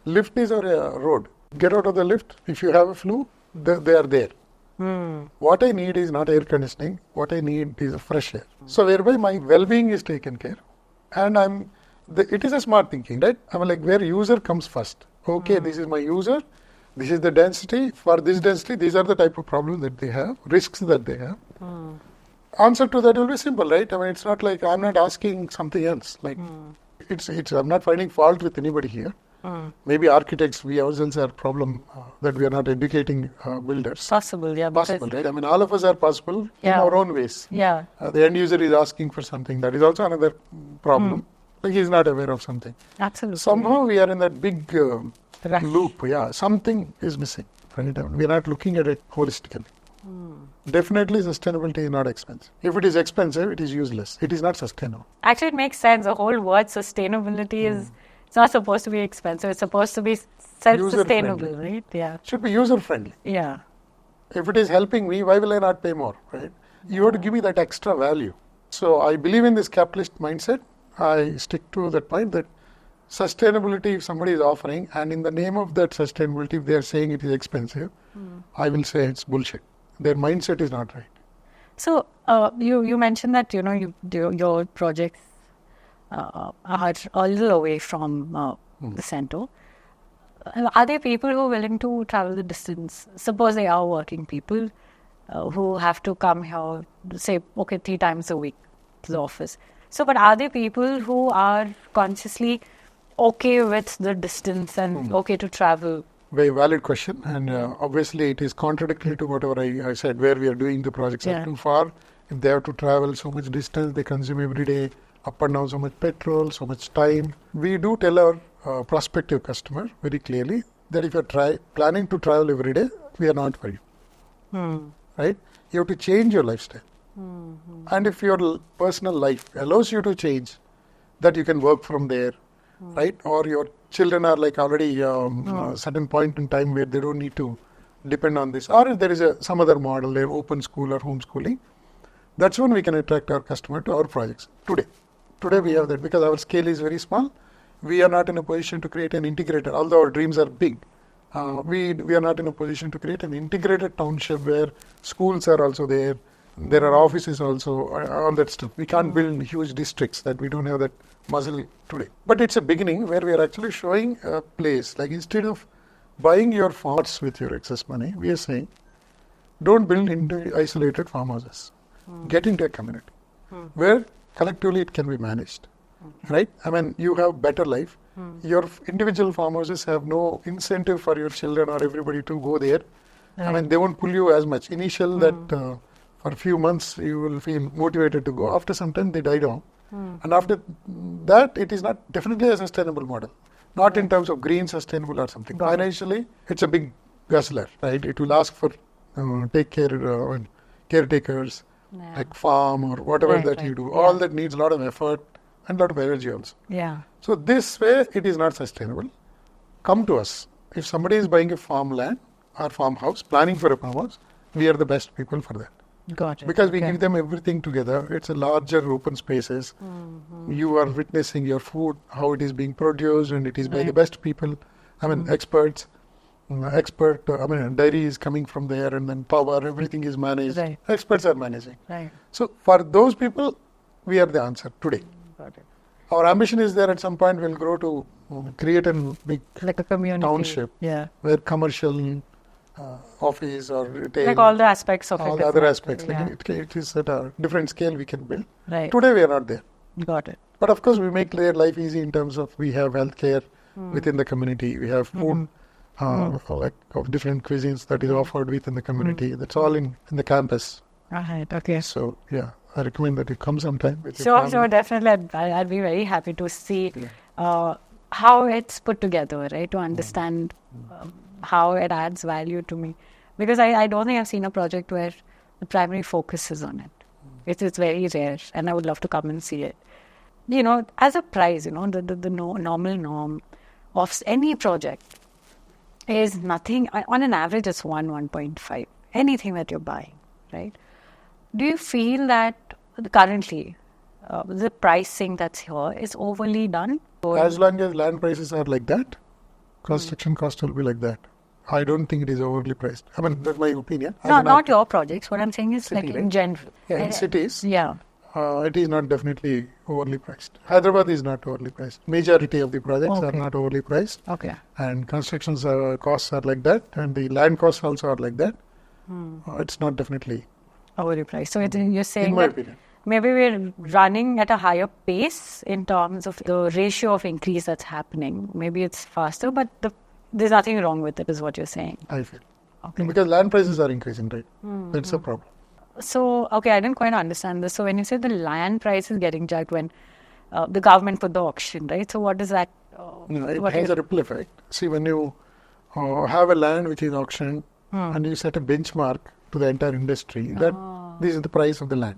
lift is our road. Get out of the lift. If you have a flu, they are there. What I need is not air conditioning. What I need is a fresh air. So whereby my well-being is taken care. And it is a smart thinking, right? Like where user comes first. Okay, this is my user. This is the density. For this density, these are the type of problems that they have, risks that they have. Answer to that will be simple, right? It's not like I'm not asking something else. Like I'm not finding fault with anybody here. Maybe architects, we ourselves are problem that we are not educating builders. Possible, yeah. Possible, right? All of us are possible in our own ways. Yeah. The end user is asking for something. That is also another problem. Like he is not aware of something. Absolutely. Somehow we are in that big loop. Yeah, something is missing. Right? We are not looking at it holistically. Definitely, sustainability is not expensive. If it is expensive, it is useless. It is not sustainable. Actually, it makes sense. The whole word sustainability is it's not supposed to be expensive. It's supposed to be self-sustainable, right? Yeah. It should be user-friendly. Yeah. If it is helping me, why will I not pay more? Right? You have to give me that extra value. So I believe in this capitalist mindset. I stick to that point that sustainability, if somebody is offering, and in the name of that sustainability, if they are saying it is expensive, I will say it's bullshit. Their mindset is not right. So you mentioned that your projects are a little away from the center. Are there people who are willing to travel the distance? Suppose they are working people who have to come here, say, 3 times a week. to the office. So, but are there people who are consciously okay with the distance and okay to travel? Very valid question, and obviously it is contradictory to whatever I said, where we are doing the projects are too far. If they have to travel so much distance, they consume every day up and down so much petrol, so much time. We do tell our prospective customer very clearly that if you're planning to travel every day, we are not for you. Right? You have to change your lifestyle. And if your personal life allows you to change, that you can work from there, right? Or your children are like already a certain point in time where they don't need to depend on this. Or if there is some other model, like open school or homeschooling, that's when we can attract our customer to our projects. Today we have that because our scale is very small. We are not in a position to create an integrated, although our dreams are big. We are not in a position to create an integrated township where schools are also there. There are offices also on that stuff. We can't build huge districts that we don't have that muscle today. But it's a beginning where we are actually showing a place. Like instead of buying your farms with your excess money, we are saying, don't build into isolated farmhouses. Get into a community where collectively it can be managed. Right? I mean, you have better life. Your individual farmhouses have no incentive for your children or everybody to go there. Right. I mean, they won't pull you as much. Initial that for a few months you will feel motivated to go. After some time they die down. And after that it is not definitely a sustainable model. Not in terms of green sustainable or something. Financially it's a big guzzler, right? It will ask for caretakers like farm or whatever you do. All that needs a lot of effort and a lot of energy also. So this way it is not sustainable. Come to us. If somebody is buying a farmland or farmhouse, planning for a farmhouse, we are the best people for that. Got it. Because we give them everything together. It's a larger open spaces. You are witnessing your food, how it is being produced, and it is by the best people. I mean, experts. Dairy is coming from there, and then power, everything is managed. Experts are managing. So for those people, we are the answer today. Got it. Our ambition is there at some point we'll grow to create a big like a community township where commercial office or retail, like all the aspects of all it. The other aspects. Like it is at a different scale we can build. Right. Today we are not there. Got it. But of course we make their life easy in terms of we have healthcare within the community. We have food like of different cuisines that is offered within the community. That's all in the campus. Right. Okay. So I recommend that you come sometime with your family. Sure, definitely. I'd be very happy to see how it's put together, right? To understand how it adds value to me. Because I don't think I've seen a project where the primary focus is on it. It's very rare, and I would love to come and see it. As a price, the normal norm of any project is nothing. On an average, it's 1.5. Anything that you're buying, right? Do you feel that currently the pricing that's here is overly done? As long as land prices are like that, construction cost will be like that. I don't think it is overly priced. I mean, that's my opinion. No, not your projects. What I'm saying is city, like in general. In cities, it is not definitely overly priced. Hyderabad is not overly priced. Majority of the projects are not overly priced. Okay. And construction costs are like that, and the land costs also are like that. It's not definitely overly priced. So you're saying in my opinion. Maybe we're running at a higher pace in terms of the ratio of increase that's happening. Maybe it's faster, but there's nothing wrong with it, is what you're saying. I feel. Okay. Because land prices are increasing, right? That's a problem. So, I didn't quite understand this. So when you say the land price is getting jacked when the government put the auction, right? So what does that... it has a ripple effect. See, when you have a land which is auctioned and you set a benchmark to the entire industry, that this is the price of the land.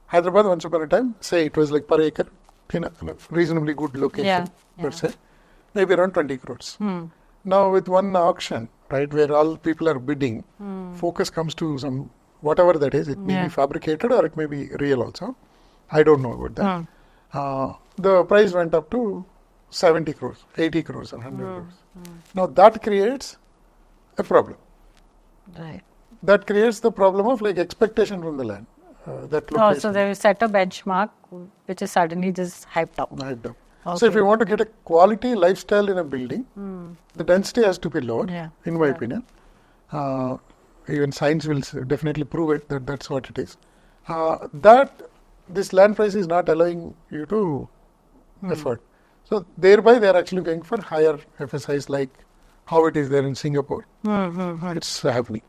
Hyderabad, once upon a time, say it was like per acre in a reasonably good location, per se, maybe around 20 crores. Now with one auction, right, where all people are bidding, focus comes to some, whatever that is, it may be fabricated or it may be real also. I don't know about that. The price went up to 70 crores, 80 crores or 100 crores. Now that creates a problem. Right. That creates the problem of like expectation from the land. So they set a benchmark which is suddenly just hyped up. Okay. So if you want to get a quality lifestyle in a building, the density has to be lowered, in my opinion. Even science will definitely prove it that that's what it is. That this land price is not allowing you to afford. So thereby they are actually going for higher FSIs like how it is there in Singapore. It's happening.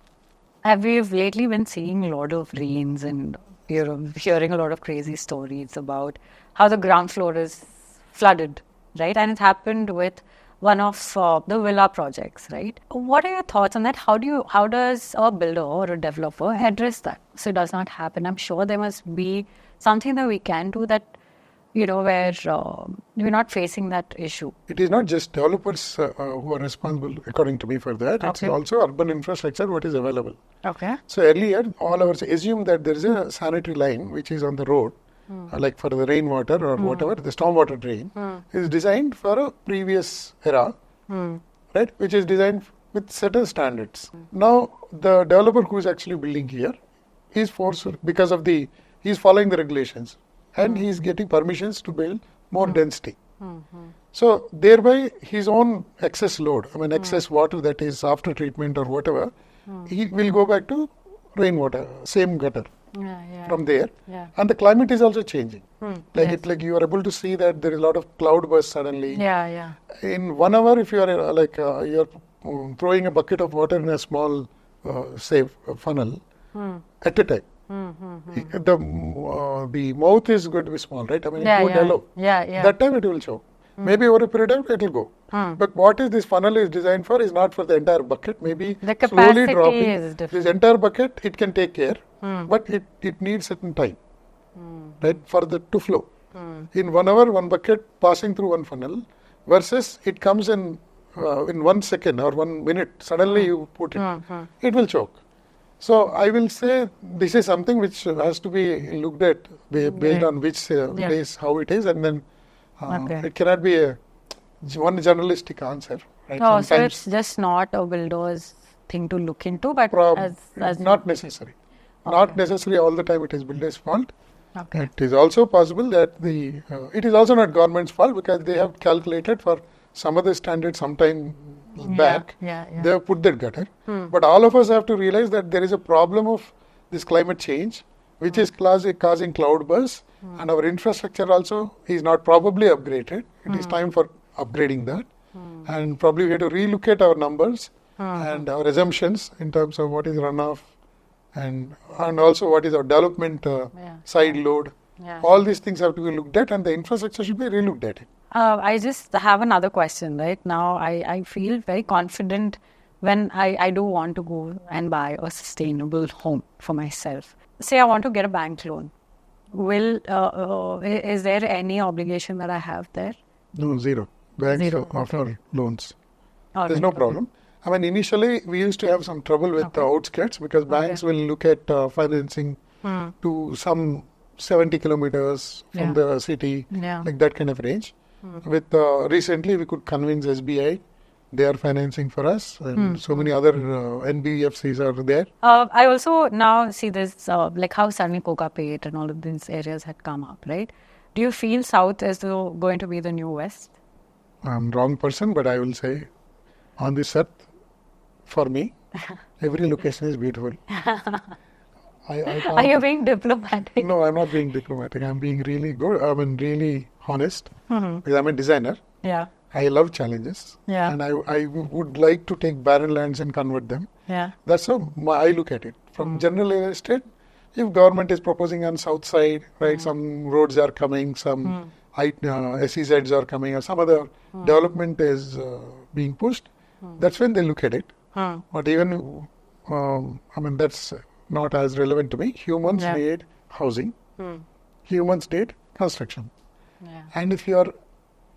Have you lately been seeing a lot of rains and hearing a lot of crazy stories about how the ground floor is flooded, right? And it happened with one of the villa projects, right? What are your thoughts on that? How does a builder or a developer address that so it does not happen? I'm sure there must be something that we can do that, where we're not facing that issue. It is not just developers who are responsible, according to me, for that. It's also urban infrastructure, what is available. Okay. So earlier, all of us assume that there is a sanitary line which is on the road, like for the rainwater or whatever, the stormwater drain, is designed for a previous era, right? Which is designed with certain standards. Now, the developer who is actually building here is forced because of he's following the regulations. And he is getting permissions to build more density. So thereby his own excess load, excess water that is after treatment or whatever, he will go back to rainwater, same gutter from there. Yeah. And the climate is also changing. Like you are able to see that there is a lot of cloud bursts suddenly. Yeah. In 1 hour, if you are you're throwing a bucket of water in a small, funnel at a time. The mouth is going to be small, right? It won't allow. Yeah. That time it will choke. Maybe over a period of time it will go. But what is this funnel is designed for is not for the entire bucket. Maybe the slowly capacity dropping. is different. This entire bucket, it can take care, but it needs certain time, right, for to flow. In 1 hour, one bucket passing through one funnel versus it comes in 1 second or 1 minute. Suddenly you put it, it will choke. So I will say this is something which has to be looked at based on which place, how it is, and then it cannot be one journalistic answer. Right? Oh, so it's just not a builder's thing to look into, but as not necessary. Not necessarily all the time it is builder's fault. Okay. It is also possible that it is also not government's fault because they have calculated for some other standard sometime back. They have put that gutter. But all of us have to realize that there is a problem of this climate change, which is causing cloud bursts, and our infrastructure also is not probably upgraded. It is time for upgrading that, and probably we have to relook at our numbers and our assumptions in terms of what is runoff and also what is our development side load. All these things have to be looked at, and the infrastructure should be relooked at. I just have another question. Right now, I feel very confident when I do want to go and buy a sustainable home for myself. Say I want to get a bank loan. Is there any obligation that I have there? No, zero. Banks offer loans. There's no problem. Initially we used to have some trouble with the outskirts because banks will look at financing to some 70 kilometers from the city, like that kind of range. With recently we could convince SBI, they are financing for us, and so many other NBFCs are there. I also now see this, like how Sunny Kokapet and all of these areas had come up, right? Do you feel South is going to be the new West? I'm wrong person, but I will say on this earth, for me, every location is beautiful. Are you being diplomatic? No, I'm not being diplomatic. I'm being really good. really honest. Because I'm a designer. Yeah. I love challenges. Yeah. And I would like to take barren lands and convert them. Yeah. That's how I look at it. From general real estate, if government is proposing on south side, right, some roads are coming, some SEZs are coming, or some other development is being pushed, that's when they look at it. But even, that's not as relevant to me. Humans need housing. Humans need construction. And if you are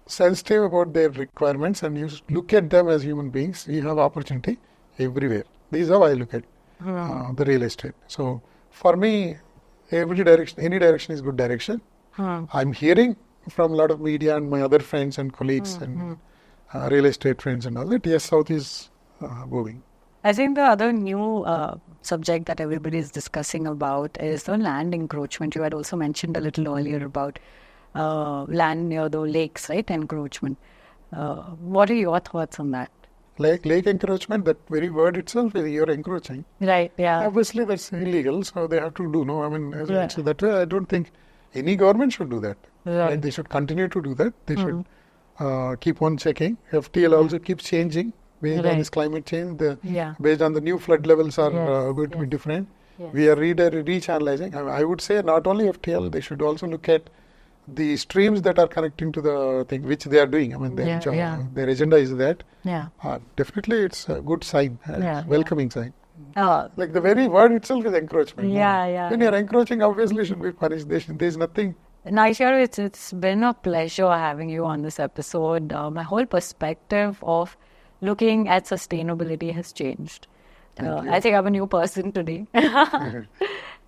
sensitive about their requirements and you look at them as human beings, you have opportunity everywhere. This is how I look at the real estate. So for me, any direction is good direction. I'm hearing from a lot of media and my other friends and colleagues and real estate friends and all that, yes, South is moving. I think the other new subject that everybody is discussing about is the land encroachment. You had also mentioned a little earlier about land near the lakes, right? Encroachment. What are your thoughts on that? Lake encroachment, that very word itself, you're encroaching. Right, yeah. Obviously, that's illegal, so they have to do, so that way I don't think Any government should do that. Right. They should continue to do that. They should keep on checking. FTL also keeps changing based on Right. this climate change. Yeah. Based on the new flood levels are Yes, going to be yes. different. Yes. We are reach-analyzing. I would say not only FTL, they should also look at the streams that are connecting to the thing, which they are doing. I mean, their, their agenda is that. Yeah. Definitely, it's a good sign, welcoming sign. Like the very word itself is encroachment. Yeah, yeah. When you're encroaching, obviously you should be punished. There's nothing. Nagesh, it's been a pleasure having you on this episode. My whole perspective of looking at sustainability has changed. I think I'm a new person today.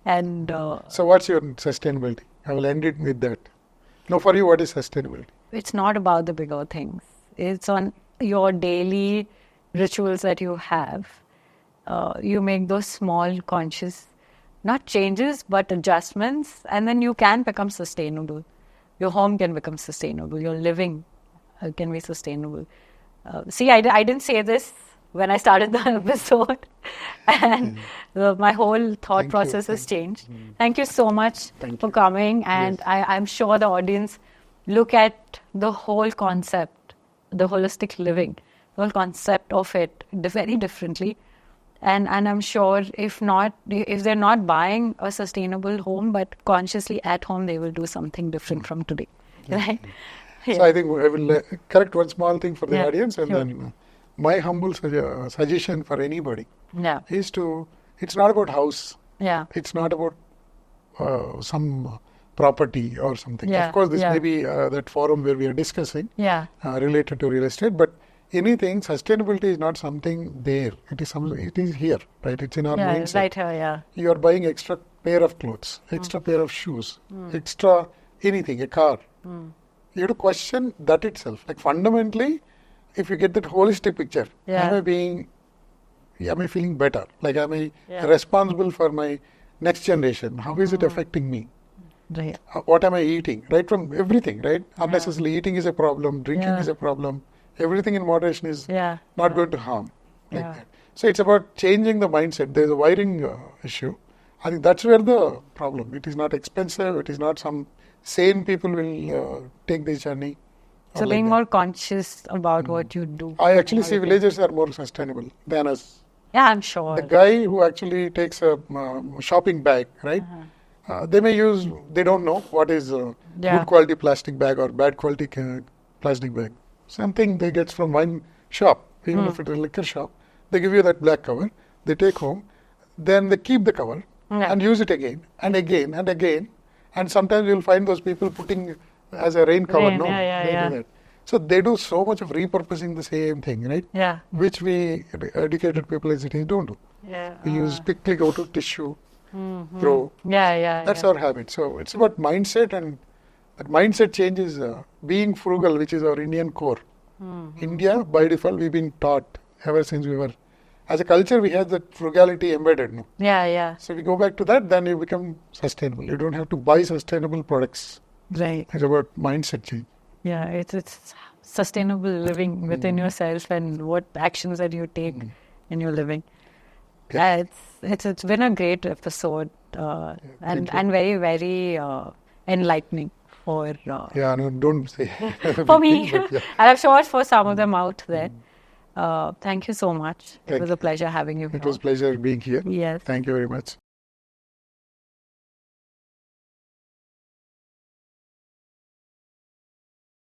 And So what's your sustainability? I will end it with that. No, for you, what is sustainability? it's not about the bigger things. It's on your daily rituals that you have. You make those small conscious, not changes, but adjustments, and then you can become sustainable. Your home can become sustainable. Your living can be sustainable. See, I didn't say this when I started the episode, and my whole thought process has changed. Thank you so much for coming, and I'm sure the audience look at the whole concept, the holistic living, the whole concept of it very differently. And I'm sure if they're not buying a sustainable home, but consciously at home, they will do something different from today, right? So I think I will correct one small thing for the audience, and sure. then my humble suggestion for anybody Yeah, is it's not about house. yeah, It's not about some property or something. Yeah, Of course, this yeah. may be that forum where we are discussing yeah, related to real estate, but anything, sustainability is not something there. It is here, right? It's in our yeah, mindset. right here, yeah, You are buying extra pair of clothes, extra pair of shoes, extra anything, a car. You have to question that itself. Like fundamentally, if you get that holistic picture, Yeah. am I feeling better? Like am I Yeah. responsible for my next generation? How is it affecting me? right, What am I eating? Right from everything, right? Unnecessarily eating is a problem, drinking Yeah. is a problem. Everything in moderation is yeah, not going to harm. Like Yeah. that. So it's about changing the mindset. There's a wiring issue. I think that's where the problem. It is not expensive. It is not some sane people will take this journey. or So like being that. more conscious about what you do. I actually see villagers are more sustainable than us. Yeah, I'm sure. The guy who actually takes a shopping bag, right? They may use, they don't know what is Yeah. good quality plastic bag or bad quality plastic bag. Something they get from wine shop, even if it's a liquor shop. They give you that black cover, they take home, then they keep the cover Yeah. and use it again and again and again. And sometimes you'll find those people putting as a rain cover. Rain, No, yeah, they yeah. do that. So they do so much of repurposing the same thing, right? Yeah, Which we educated people as it is don't do. yeah, We use quickly go to tissue, throw. yeah. That's our habit. So it's about mindset, and that mindset change is being frugal, which is our Indian core. India, by default, we've been taught ever since we were, as a culture, we have that frugality embedded. No? Yeah, So if you go back to that, then you become sustainable. You don't have to buy sustainable products. right. It's about mindset change. Yeah, it's sustainable living within yourself and what actions that you take in your living. Yeah. Yeah, it's been a great episode and very very enlightening for Yeah, no, don't say. for me, But yeah. and I'm sure for some of them out there. Thank you so much. It Thank was a pleasure having you. It was pleasure being here. Yes. Thank you very much.